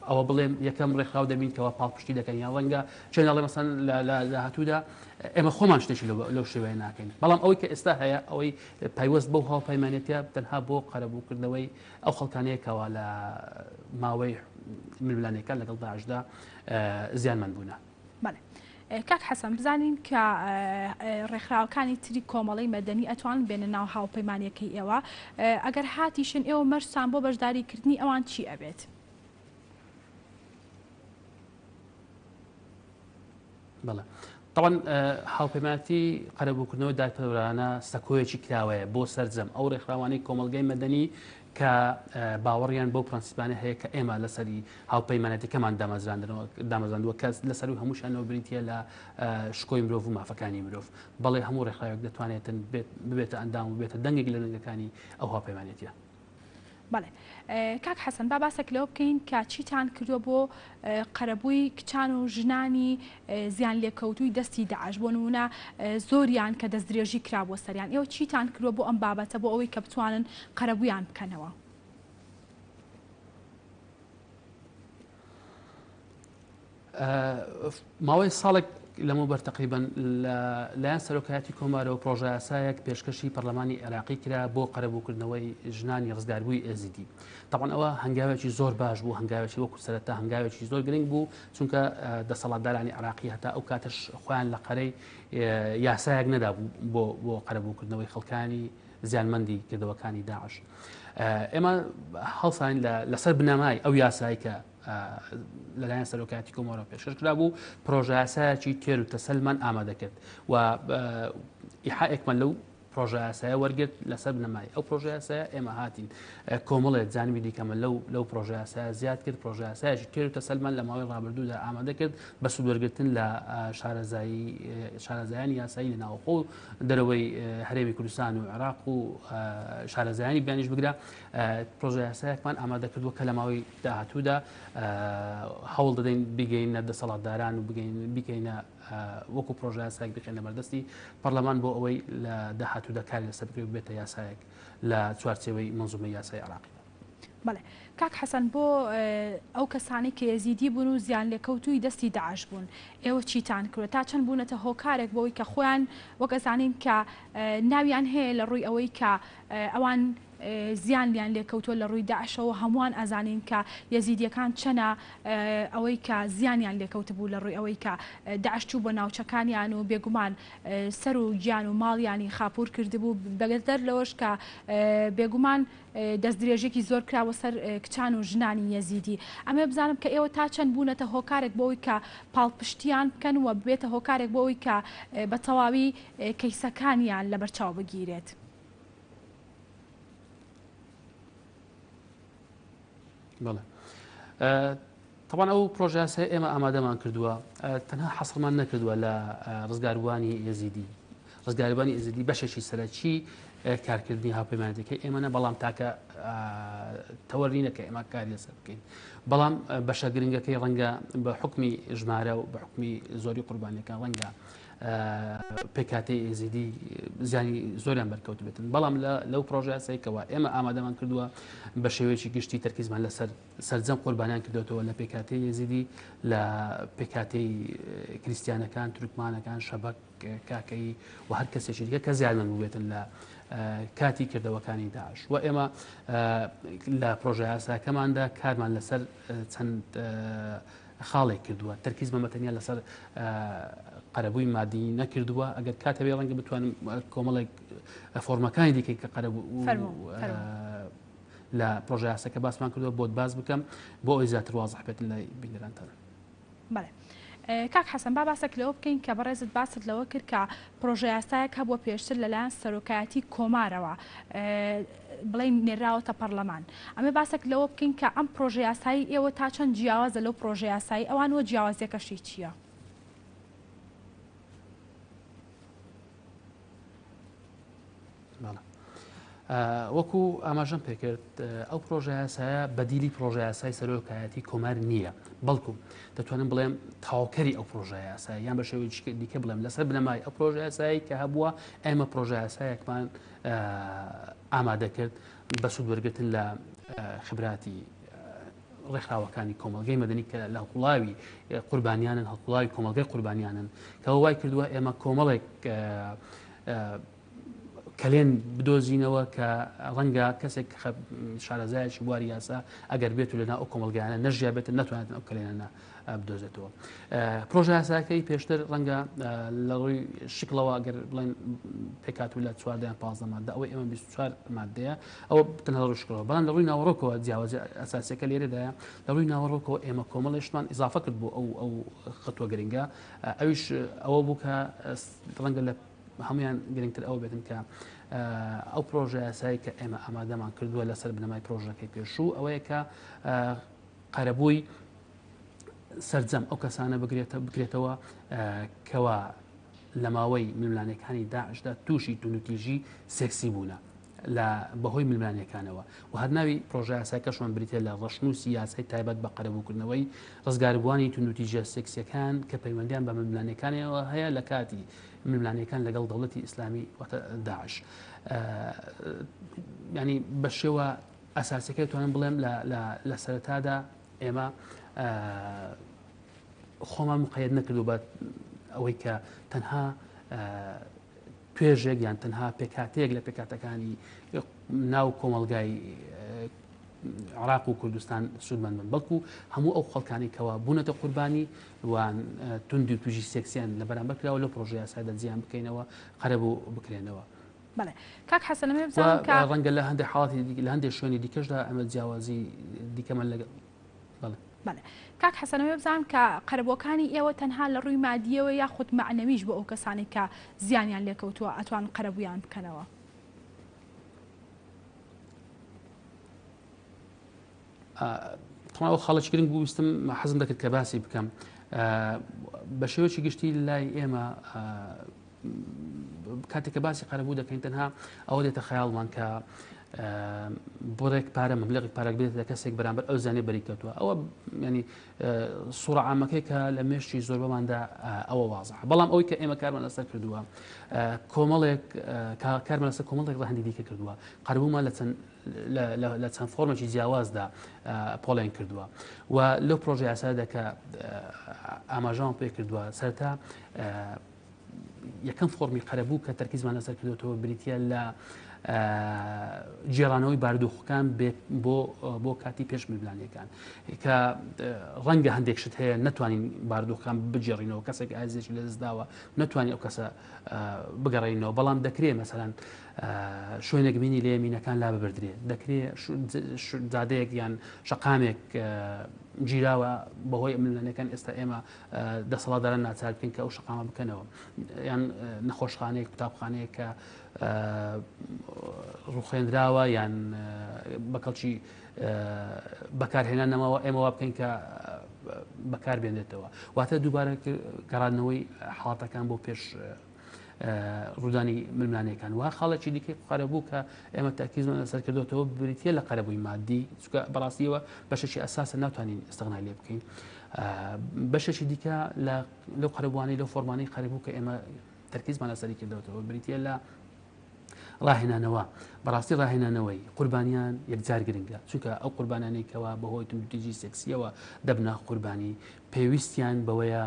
ئەوە بڵێم یەکەم ڕێکخراو دەبین کەەوە پاڵپشتی دەکەین یان ڕەنگە چێناڵێ مەسەن لە داهاتوودا ئێمە خۆمان شتێکی لەو شێوەیە ناکەین. بەڵام ئەوەی کە ئێستا هەیە ئەوەی پایوەست بەو هاوپەیمانێتە تەنها بۆ قەرەبووکردنەوەی ئەو خەڵکانەیەکەوە لە ماوەی ململانەکان لەگەڵ داعشدا زیانمەند بوونە. کاک حەسەن بزانین کە ڕێکخراوەکانی تری کۆمەڵی مەدەنی ئەتوان بێنە ناو هاوپەیمانیەکەی ئێوە ئەگەر هاتیشن ئێوە مەرجتان بۆ بەشداریکردنی ئەوان چی ئەبێت؟ بەڵێ طبعا هاوپەیمانەتی قەرەبووکردنەوەی دادپەروەرانە سەکۆیەکی کراوەیە بۆ سەرجەم ئەو ڕێکخراوانەی کۆمەلگەی مەدەنی کە باوەڕیان بۆ پرەنسیپانە هەیە کە ئێمە لەسەری هاوپەیمانەتەکەمان دامەزراندنەوە کەس لەسەر هەمووشانەوە بریتە لە شکۆی مرۆڤ و مافەکانی مرۆڤ. بەڵێ هەموو ڕێکخراوێک دەتوانێتن ببێتە ئەندام و بێتە دەنگێک لە دەنگەکانی ئەو هاوپەیمانێتیە. بەڵێ کاک حەسەن با باسێک لەوە بکەین کە چیتان کردووە بۆ قەرەبووی کچان و ژنانی زیان لێکەوتووی دەستی داعش بۆ نمونە زۆریان کە دەست درێژی کرابووە سەریان ئێوە چیتان کردووە بۆ ئەم بابەتە بۆ ئەوەی کە بتوانن قەرەبوویان بکەنەوە؟ ماوەی ساڵێک لەمەوبەر تقریبان لایەن سەرۆکایەتی کۆمارە و پرۆژە یاسایەک پێشکەشی پەرلەمانی عێراقی کرا بۆ قەرەبووکردنەوەی ژنانی ڕزگاربووی ئێزیدی. طبعا ئەوە هەنگاوێکی زۆر باش بوو، هەنگاوێکی وەکو سەرەتا هەنگاوێکی زۆر گرنگ بوو چونکە دەسەڵاتدارانی عێراقی هەتا ئەو کاتەش خۆیان لە قەرەی یاسایەک نەدابوو بۆ قەرەبووکردنەوەی خەڵکانی زیانمەندی کردەوەکانی داعش. ئێمە هەڵسان لەسەر بنەمای ئەو یاسایی کە لەلایەن سەرۆکایەتی کۆمەڵە پێشکەش کرا بوو پرۆژە یاسایەکی تێر و تەسەلمان ئامادە کرد و ئیحائێکمان لەو پرۆژە یاسایە وەرگرت لەسەر بنەمای ئەو پرۆژە یاسایە ئێمە هاتین کۆمەڵێک جانبی دیکەمە لەو پرۆژە یاسایە زیاد کرد. پرۆژە یاسایەکی تێر و تەسەلمان لە ماوەی ڕابردوودا ئامادە کرد بە سوودوەرگرتن لە شارەزایانی یاسایی لە ناوخۆ دەرەوەی هەرێمی کوردستان و عێراق و شارەزایانی بیانیش بگرا. پرۆژە یاسایەکمان ئامادە کردووە کە لە ماوەی داهاتوودا هەوڵ دەدەین بگەینە دەسەڵاتداران و بکەینە وەکو پرۆژە یاسایەک بخێنە بەردەستی پەرلەمان بۆ ئەوەی لە داهاتوودا کاری لەسەر بکرێت بێتە یاسایەک لە چوارچێوەی مەنزومەی یاسای عێراقی. بەڵێ کاک حەسەن بۆ ئەو کەسانی کە یەزیدی بوون و زیان لێکەوتووی دەستی داعش بوون ئێوە چیتان کردوە تا چەند بوونەتە هۆکارێک بۆەوەی کە خۆیان وەک ئەزانین کە ناویان هەیە لە ڕووی ئەوەی کە ئەوان زیان لیان لێکەوتووە لە ڕووی داعشەوە هەمووان ئەزانین کە یەزیدیەکان چەنە ئەوەی کە زیانیان لێکەوت بوو لە ڕووی ئەوەی کە داعش چوو بۆ ناوچەکانیان و بێگومان سەر و گیان و ماڵیانی خاپور کردبوو بەگەردەر لەوەش کە بێگومان دەست درێژێکی زۆر کراوە سەر کچان و ژنانی یەزیدی. ئەمە بزانم کە ئێوە تا چەند بوونەتە هۆکارێک بۆەوەی کە پاڵپشتیان بکەن و بێتە هۆکارێک بۆەوەی کە بە تەواوی کەیسەکانیان لە بەرچاو بگیرێت. بەڵێ طبعا ئەو پرۆژە یاسای ئێمە ئامادەمان کردووە تەنها حەسڵمان نەکردووە لە ڕزگاربووانی یەزیدی. ڕزگاربووانی یەزیدی بەشێکی سەرەکی کارکردنی هاوپەیمانەتەکەی ئێمە نە بەڵام تاکە تەوەرینە کە ئێمە کاری لەسەر بکەین. بەڵام بەشە گرنگەکەی ڕەنگە بە حکمی ژمارە و بە حکمی زۆری قوربانیەکان ڕەنگە پێکاتی ئێزیدی زیانی زۆریان بەرکەوت بێتن. بەڵام لەو پرۆژە یاساییەوە ئێمە ئامادەمان کردووە بە شێوەیەکی گشتی تەرکیزمان لەسەر سەرجەم قوربانیان کردوێتەوە لە پێکاتی ئێزیدی لە پێکاتی کریستیانەکان تورکمانەکان شەبەک کاکەی و هەر کەسێکی دیکە کە زیانمەند بووێتن لە کاتی کردەوەکانی داعش. و ئێمە لە پرۆژە یاساکەماندا کارمان لەسەر چەند خاڵێک کردووە تەرکیز بەمەتەنیا لەسەر قەرەبووی مادی نەکردووە. ئەگەر کاتەبێ ڕەنگە بتوانم کۆمەڵێک فۆرمەکانی دیکەی کە قەرەبوو لە پرۆژە یاساکە باسمان کردووە بۆت باز بکەم بۆ ئەوی زیاتر وازح بێت لای بینەرانتان. بەڵێ کاک حەسەن با باسێک لەوە بکەین کە بەڕێزت باست لەوە کرد کە پرۆژە یاسایەک هەبووە پێشتر لەلایەن سەرۆکایەتی کۆمارەوە بڵێن نێراوەتە پەرلەمان. ئەمێ باسێک لەوە بکەین کە ئەم پرۆژە یاسایی ئێوە تا چەند جیاوازە لەو پرۆژە یاسایی ئەوانەوە جیاوازیەکەشی چییە؟ وەکو ئاماژەم پێکرد ئەو پرۆژە یاسایە بەدیلی پرۆژە یاسای سەرۆکایەتی کۆمار نییە، بەڵکو دەتوانم بڵێم تاواکەری ئەو پرۆژە یاسایی یان بە شێوەیەکی دیکە بڵێم لەسەر بنەمای ئەو پرۆژە یاسایی کە هەبووە ئێمە پرۆژە یاسایەکمان ئامادە کرد بە سوودوەرگرتن لە خبراتی ڕێکخراوەکانی کۆمەلگەی مەدەنی کە لە هەڵقوڵاوی قوربانیانن هەڵقوڵاوی کۆمەلگەی قوربانیانن کە وای کردووە ئێمە کۆمەڵێک کەلێن بدۆزینەوە کە ڕەنگە کەسێک شارەزایەکی بواری یاسا ئەگەر بێت و لەنا ئەو کۆمەلگایانە نەژیا بێت ناتوانێت ئەو کەلێنانە بدۆزێتەوە. پرۆژە یاساکەی پێشتر ڕەنگە لە ڕووی شکلەوە ئەگەر بڵێن پێکات و لە 14 15 مادە ئەوەی ئێمە 24 مادەیە ئەوە تەنها ڕووی شکلەوە، بەڵام لە ڕووی ناوەڕۆکەوە جیاوازی ئەساسیەکە لێرەدایە لە ڕووی ناوەڕۆکەوە ئێمە کۆمەڵێشمان ئیزافە کرد بۆ ئەو خەتووە گرنگە ئەویش ئەوە بوو کە ڕەنگە لە هەمویان گرنگتر ئەوە بێتن کە ئەو پرۆژە یاسایی کە ئێمە ئامادەمان کردووە لەسەر بنەمای پرۆژەکەی پێشوو ئەوەیە کە قەرەبووی سەرجەم ئەو کەسانە بگرێتەوە کەوا لە ماوەی ململانەکانی داعشدا تووشی تونوتیژی سێکسی بوونە لە بەهۆی ململانەکانەوە و هەر ناوی پرۆژە یاساکەشمان بریتە لە ڕەشنووسی یاسای تایبەت بە قەرەبووکردنەوەی ڕزگاربووانی تونوتیژە سێکسیەکان کە پەیوەندیان بە ململانەکانەوە هەیە لە کاتی ململانەکان لەگەڵ دەوڵەتی ئیسلامی واتە داعش. ینی بە شێوە ئەساسەکەی توانم بڵێم لە سەرەتادا ئێمە خۆمان مقەیەد نەکردو بە ئەوەی کە تەنها توێژێک یان تەنها پێکاتەیەک لە پێکاتەکانی ناو کۆمەلگای عراق و کوردستان سوودمەند بن، بەڵکو هەموو ئەو خەڵکانی کەوا بوونەتە قوربانی وان توندی و توژی سێکسیان لە بەرامبەر کراوە لە پرۆژە یاسادا جیان بکەینەوە قەرەبوو بکرێنەوە. بەڵێ کاک حەسەن ئەمێ بزانم کە ڕەنگە لە هەندێک حاڵاتی لە هەندێک شوێنی دیکەشدا ئەمە جیاوازی دیکەمان لەگەڵ بەڵێ کاک حەسەن ئەمێ بزانم کە قەرەبووەکانی ئێوە تەنها لە ڕووی مادیەوە یاخود معنەویش بۆ ئەو کەسانی کە زیانیان لێکەوتووە ئەتوان قەرەبوویان بکەنەوە؟ تەواو خەڵکی گرنگ بوو ویستم حەزم دەکرد کە باسی بکەم بە شێوەیەکی گشتی لای ئێمە کاتێک کە باسی قەرەبوو دەکەین تەنها ئەوە دێتە خەیاڵمان کە بۆڕێک پارە مەبلەغی پارێک بێت لە کەسێک بەرامبەر ئەو زانێ بەری کەوتووە ئەوە ینی سوورە عامەکەی کە لە مێشتی زۆربەماندا ئەوە وازەحە، بەڵام ئەوەی کە ئێمە کارمان لەسەر کردووە کۆمەڵێک کارمان لەسەر کۆمەڵێک ڕەهەندی دیکە کردووە قەرەبوومان لە چەند فۆرمێکی جیاوازدا پۆڵێن کردووە و لەو پرۆژە یاسادا کە ئاماژەمان پێ کردووە سەرەتا یەکەم فۆرمی قەرەبوو کە تەرکیزمان لەسەر کردوێتەوە بریتە لە جێڕانەوەی بارودۆخەکان بۆ کاتی پێش ململانیەکان کە ڕەنگە هەندێک شت هەیە نەتوانین بارودۆخەکان بجێڕینەوە کەسێک ئازیزێکی لەدەستداوە نەتوانین ئەو کەسە بگەڕێنەوە، بەڵام دەکرێت مەسەلاً شوێنێک بینی لێ مینەکان لا ببردرێت، دەکرێت زادەیەک یان شەقامێک گیراوە بەهۆی ململانەکان ئێستا ئێمە دەسەڵاتداران ناچار بکەین کە ئەو شەقامە بکەنەوە یان نەخۆشخانەیەک قوتابخانەیەک کە ڕوخێنراوە یان بەکەڵکی بەکارهێنانەوە ئێمە وا بکەین کە بەکار بێنێتەوە واتە دووبارە گەڕانەوەی حاڵاتەکان بۆ پێش ڕوودانی ململانەکان و خاڵێکی دیکەی قەرەبوو کە ئێمە تاکیزمان لەسەر کردوێتەوە بریتە لە قەرەبووی مادی چونکە بەڕاستیەوە بەشێکی ئەساسە ناتوانین ئستیغنا لێ بکەین، بەشێکی دیکە لەو قەرەبووانەی لەو فۆرمانەی قەرەبوو کە ئێمە تەرکیزمان لەسەری کردوێتەوە بریتە لە ڕاهێنانەوە. بەڕاستی ڕاهێنانەوەی قوربانیان یەکجار گرنگە چونکە ئەو قوربانانەی کەوا بەهۆی توندوتیژی سێکسیەوە دەبنە قوربانی پێویستیان بەوەیە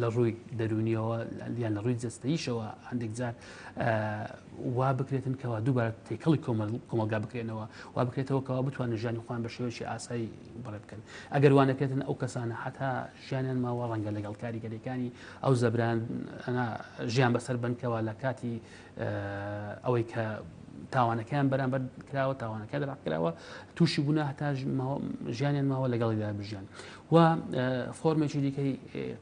لە ڕووی دەرونیەوە یان لە ڕووی جەستەییشەوە هەندێک جار وا بکرێتن کەوا دووبارە تێکەڵی کۆمەلگا بکرێنەوە وا بکرێتەوە کەوا بتوانن ژیانی خۆیان بە شێوەیەکی ئاسایی بڕێ بکەن ئەگەر وانەکرێتن ئەو کەسانە حتا ژیانیان ماوە ڕەنگە لەگەڵ کاریگەریەکانی ئەو زەبران ژیان بەسەر بنکەوە لە کاتی ئەوەی کە تاوانەکەیان بەرامبەر کراوە تاوانەکە دراکراوە تووشی بوون هەتا ژیانیان ماوە لەگەڵیدا بژیان و فۆرمێکی دیکەی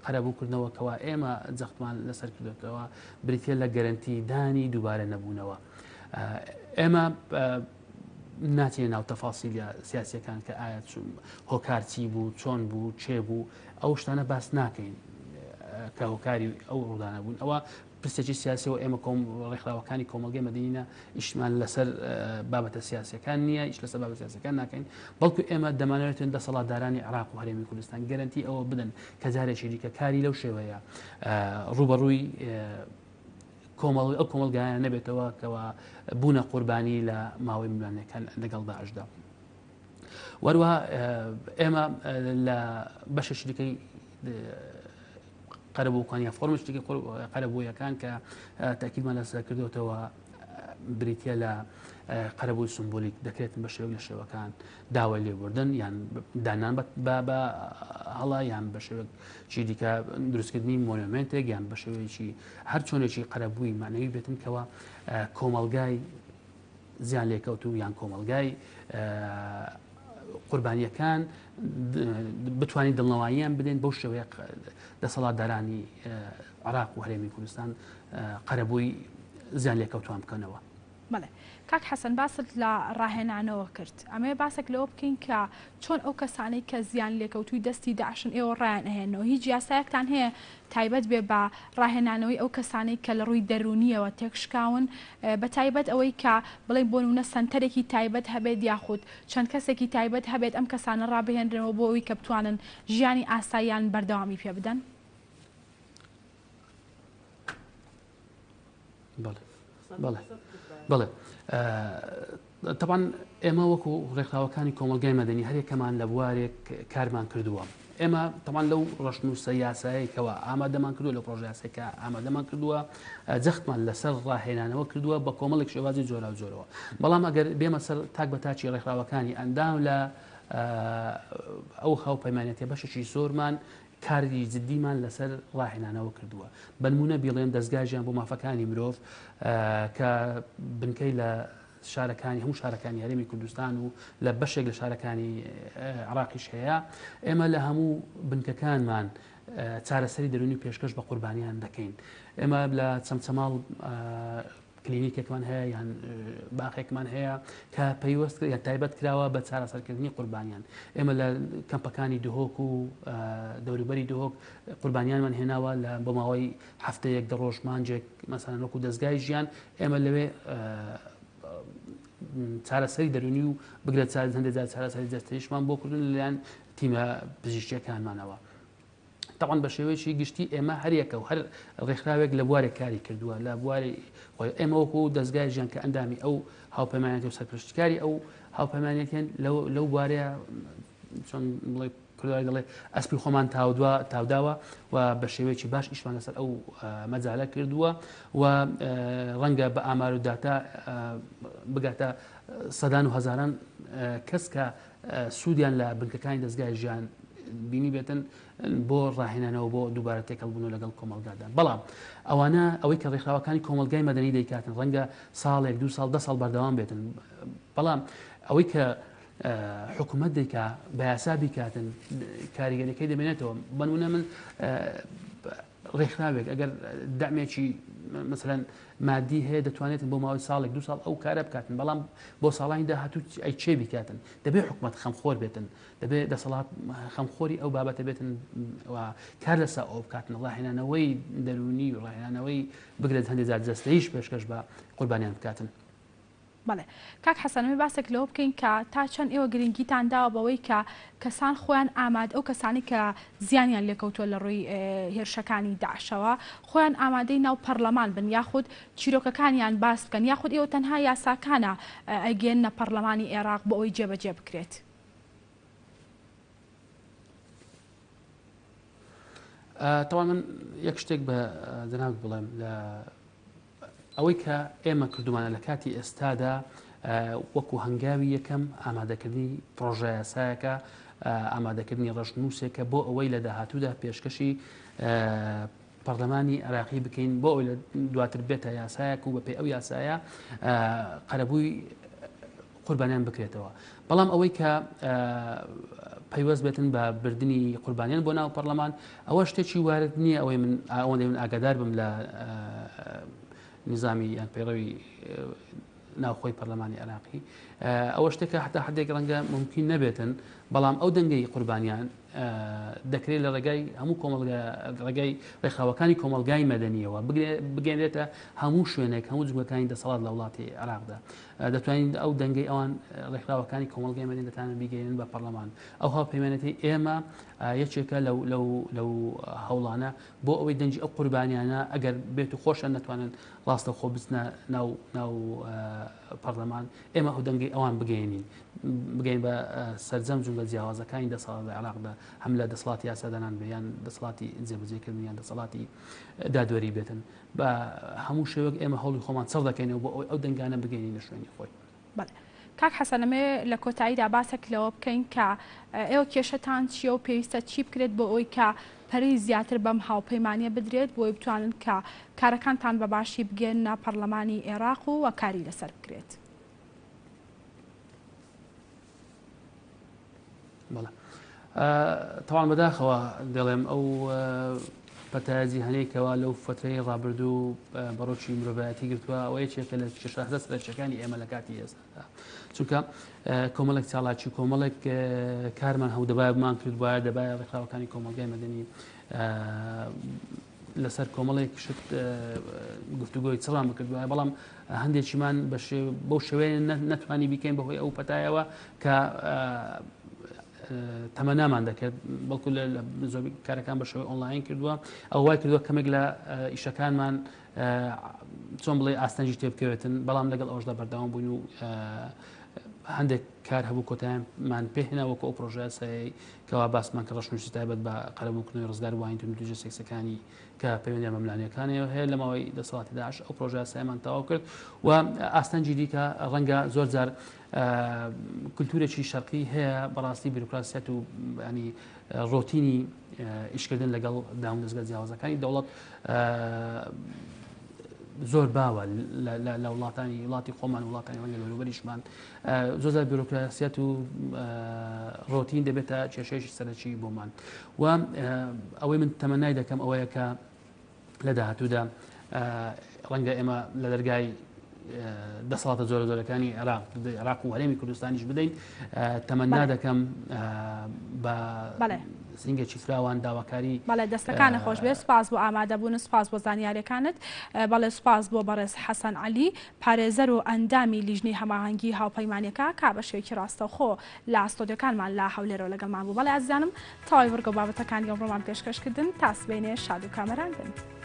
قەرەبووکردنەوەکەوە ئێمە جەختمان لەسەر کردوێتەوە بریتە لە گەرنتیدانی دووبارە نەبوونەوە ئێمە ناچێت ناو تەفاسیلە سیاسیەکان کە ئایا هۆکارچی بوو چۆن بوو چێ بوو ئەو شتانە باس ناکەین کە هۆکاری ئەو ڕوودانە بوون ئەوە پرسێکی سیاسی و ئێمە ڕێکخراوەکانی کۆمەلگەی مەدینە ئیشمان لەسەر بابەتە سیاسەکان نییە ئیش لەسەر بابەت سیاسەکان ناکەین بەڵکو ئێمە دەمانوێتن دەسەڵاتدارانی عێراق و هەرێمی کوردستان گەرنتی ئەوە بدەن کە جارێکی دیکە کاری لەو شێوەیە ڕوبەڕووی ئەو کۆمەلگایان نەبێتەوە کەەوە بوونە قوربانی لە ماوەی میلیۆنەکان لەگەڵ داعشدا وەروە ئێمە لە بەشێکی دیکەی قەرەبووکان یا فۆرمێکی قەرەبوویەکان کە تاکیدمان لەسەر کردوێتەوە بریتە لە قەرەبووی سمبۆلیک دەکرێتن بە شێوەیەک لە شێوەکان داوای لێبوردن یان دانان بە هەڵا یان بە شێوەیەکی دیکە دروستکردنی مۆنومنتێک یان بە شێوەیەکی هەر چۆنێکی قەرەبووی معنەوی بێتن کەەوە کۆمەلگای زیان لێکەوت و یان کۆمەلگای قوربانیەکان بتوانین دڵنەوەییان بدەین بەو شێوەیە دەسەڵاتدارانی عێراق و هەرێمی کوردستان قەرەبووی زیان لێکەوتوان بکەنەوە. بەڵێ کاک حەسەن باست لە ڕاهێنانەوە کرد ئەمێ باسێک لەوە بکەین کە چۆن ئەو کەسانەی کە زیان لێکەوتووی دەستی داعشن ئێوە ڕایان ئەهێنەوە هیچ یاسایەکتان هەیە تایبەت بێ بە ڕاهێنانەوەی ئەو کەسانەی کە لە ڕووی دەرونیەوە تێکشکاون بە تایبەت ئەوەی کە بڵێ بۆ نمونە سەنتەرێکی تایبەت هەبێت یاخود چەند کەسێکی تایبەت هەبێت ئەم کەسانە ڕابهێنرنەوە بۆ ئەوی کە بتوانن ژیانی ئاساییان بەردەوامی پێ بدەن؟ بەڵێ طبعاً ئێمە وەکو ڕێکخراوەکانی کۆمەلگای مەدەنی هەرێکەمان لە بوارێک کارمان کردووە ئێمە طبعاً لەو ڕەشنووسە یاساییەکەوە ئامادەمان کردووە لە پرۆژە یاساییەکە ئامادەمان کردووە جەختمان لەسەر ڕاهێنانەوە کردووە بە کۆمەڵێک شێوازی جۆرا و جۆرەوە بەڵام ئەگەر بێمە سەر تاک بە تاچی ڕێکخراوەکانی ئەندام لە ئەو هاوپەیمانێتیە بەشێکی زۆرمان کاری جدیمان لەسەر ڕاهێنانەوە کردووە بەنمونە بیڵێن دەستگاژیان بۆ مافەکانی مرۆڤ کە بنکەی لە شارەکانی هەموو شارەکانی هەرێمی کوردستان و لە بەشێک لە شارەکانی عێراقیش هەیە ئێمە لە هەموو بنکەکانمان چارەسەری دەرونی پێشکەش بە قوربانیان دەکەین ئێمە لە چەمچەماڵ کلینیکێکمان هەیە یان باخێکمان هەیە کە پەیوەست یا تایبەت کراوە بە چارەسەرکردنی قوربانیان ئێمە لە کەمپەکانی دهۆک و دەوروبەری دهۆک قوربانیانمان هێناوە لە بۆ ماوەی هەفتەیەک دە ڕۆژ مانجێک مەسەڵەن وەکو دەستگای ژیان ئێمە لەوێ چارەسەری دەرونی و بگرێت هەندێک جار چارەسەری جەستەیشمان بۆ کردن لەلایەن تیمە پزیشکیەکانمانەوە طبعاً بە شێوەیەکی گشتی ئێمە هەریەکە و هەر ڕێکخراوێک لە بوارێک کاری کردووە لە بواری خۆی ئێمە وەکو دەستگای ژیان کە ئەندامی ئەو هاوپەیمانێتی و سەرپرشتکاری ئەو هاوپەیمانێتیان لەو بوارەیە چۆن بڵێ کوردی دەڵێ ئەسپی خۆمان تاوداوە و بە شێوەیەکی باش ئیشمان لەسەر ئەو مەجالە کردووە و ڕەنگە بە ئامار و داتا بگاتە سەدان و هەزاران کەس کە سوودیان لە بنکەکانی دەستگای ژیان بینی بێتن بۆ ڕاهێنانەوە بۆ دووبارە تێکەڵبوون لەگەڵ کۆمەلگادا بەڵام ئەوانە ئەوەی کە ڕێکخراوەکانی کۆمەلگای مەدەنی دەیکاتن ڕەنگە ساڵێک دو ساڵ دە ساڵ بەردەوام بێتن بەڵام ئەوەی کە حکوومەت دەیکا بە یاسا بیکاتن کاریگەریەکەی دەمێنێتەوە بنمونە من ڕێکخراوێک ئەگەر دەمێکی مثلەن مادی هەیە دەتوانێتن بۆ ماوەی ساڵێک دو ساڵ ئەو کارە بکاتن بەڵام بۆ ساڵانی داهاتوو ئەی چێ بیکاتن دەبێت حکوومەت خەمخۆر بێتن دەبێت دەسەڵات خەمخۆری ئەو بابەتە بێتن کار لەسا ئەو بکاتن ڕاهێنانەوەی دەرونی و ڕاهێنانەوەی بگرێت هەندێک جار جەستەیش پێشکەش بە قوربانیان بکاتن. بەڵێ کاک حەسەنەوەی باسێک لەوە بکەین کە تا چەند ئێوە گرنگیتان داوە بەوەی کە کەسان خۆیان ئامادە ئەو کەسانی کە زیانیان لێکەوتووە لە ڕووی هێرشەکانی داعشەوە خۆیان ئامادەی ناو پەرلەمان بن یاخود چیرۆکەکانیان باس بکەن یاخود ئێوە تەنها یاساکانە ئەگەێنە پەرلەمانی عێراق بۆ ئەوەی جێبەجێ بکرێت؟ تەواو من یەک شتێک بە جەناب بڵێم لە ئەوەی کە ئێمە کردومانە لە کاتی ئێستادا وەکو هەنگاوی یەکەم ئامادەکردنی پرۆژە یاسایەکە ئامادەکردنی ڕەشنووسێکە بۆ ئەوەی لە داهاتوودا پێشکەشی پەرلەمانی عێراقی بکەین بۆ ئەوەی لە دواتر بێتە یاسایەک و بەپێی ئەو یاسایە قەرەبووی قوربانیان بکرێتەوە. بەڵام ئەوەی کە پەیوەست بێتن بە بردننی قوربانیان بۆ ناو پەرلەمان ئەوە شتێکی وارد نییە ئەوەی من ئاگادار بم لە نظامی یان پەیڕەوی ناوخۆی پەرلەمانی عێراقی ئەوە شتێکە حتا حدێک ڕەنگە ممکن نەبێتن بەڵام ئەو دەنگەی قوربانیان دەکرێت لە ڕێگای هەموو ڕێگای ڕێکخراوەکانی کۆمەلگای مەدەنیەوە بگەێنرێتە هەموو شوێنێک هەموو جوگەکانی دەسەڵات لە وڵاتی عێراقدا دەتوانین ئەو دەنگەی ئەوان ڕێکخراوەکانی کۆمەلگای مەدەنی دەتوانن بیگەێنن بە پەرلەمان. ئەو هاوپەیمانەتی ئێمە یەکێکە لەو هەوڵانە بۆ ئەوەی دەنجی ئەو قوربانیانە ئەگەر بێت و خۆشیان نەتوانن ڕاستەوخۆ بچنە ناو پەرلەمان ئێمە ئەو دەنگەی ئەوان بگەێنین بە سەرجەم جوڵە جیاوازەکانی دەسەڵات لە عێراقدا هەم لە دەسەڵاتی یاسادانان بێ یان دەسەڵاتی جێبەجێکردن یان دەسەڵاتی دادوەری بێتن بە هەموو شێوەک ئێمە هەوڵی خۆمان چڕ دەکەینەوە بۆ ئەو دەنگانە بگەینی لە شوێنی خۆی. کاک حەسەنەمێ لە کۆتاییدا باسێک لەوە بکەین کە ئێوە کێشەتان چیە و پێویستە چی بکرێت بۆ ئەوی کە پەری زیاتر بەم هاوپەیمانیە بدرێت بۆی بتوانن کە کارەکانتان بە باشی بگەێنە پەرلەمانی عێراق و کاری لەسەر بکرێت. تەواان بەداخەوە دەڵێم ئەو پەتایەزی هەنێکەوە لەو فترەی ڕابردوو بەڕۆکی مرۆڤایەتی گرتووە ئەوە یەکێکە لە کێشەدە سەرچەکانی ئێمە لە کاتی ئێستا چونکە کۆمەڵێک چاڵاکی کۆمەڵێک کارمان هەودەبایمان کردوایە دەبایە ڕێکخراوەکانی کۆمەلگای مەدەنی لەسەر کۆمەڵێک شت گفتوگۆی چڕان بکردوایە بەڵام هەندێکیمان بەو شێوەیە نەتوانی بیکەین بەهۆی ئەو پەتایەوە کە تەمەنامان دەکرد بەڵکو لە زۆربەی کارەکان بە شێوەی ئۆنلاین کردووە ئەو وای کردووە کەمێک لە ئیشەکانمان چۆن بڵێ ئاستەنجی تێبکەوێتن بەڵام لەگەڵ ئەوەشدا بەردەوام بووین و هەندێک کار هەبوو کۆتاییان پێهێناوەکە ئەو پرۆژەسایی کەوا باسمان کە ڕەشنووسی تایبەت بە قەرەبوونکردنەوەی ڕزگار واینتون دوژە سێکسەکانی کە پەیوەندیان بە مەلانیەکانەوە هەیە لە ماوەی دەسەڵاتی داعش ئەو پرۆژەسایمان تەواو کرد و ئاستەنجی دیکە ڕەنگە زۆر جار کولتورێکی شەرقی هەیە بەڕاستی بیروکراسیەت و ینی ڕۆتینی ئیشکردن لەگەڵ داوام دەستگا جیاوازەکانی دەوڵەت زۆر باوە لە وڵاتی خۆمان وڵاتانی ڕەنگە لەوروبەریشمان زۆر بیرۆکراسیەت و ڕۆتین دەبێتە کێشەیەکی سەرەکی بۆمان و ئەوەی من تەمەنای دەکەم ئەوەیە کە لە داهاتوودا ڕەنگە ئێمە لە دەرگای دەسەڵاتە زۆرەکانی عێراق و هەرێمی کوردستانیش بدەین تەمەنا دەکەم بە سنگێکی فراوان داواکاری بەڵێ دەستەکانە خۆش بێ سپاس بۆ ئامادەبوون سپاس بۆ زانیاریەکانت بەڵێ سپاس بۆ بەڕێز حەسەن عەلی پارێزەر و ئەندامی لیژنەی هەماهەنگی هاوپەیمانیەکە کا بە شێوەیەکی ڕاستەوخۆ لە ئاستۆدیۆکانمان لا هەولێرەوە لەگەڵمان بوو بەڵێ ئازیزانم تەواوی وەرگە بابەتەکانی ئەمڕۆمان پێشکەشکردن تا سبەینێ شاد و کامەران بن.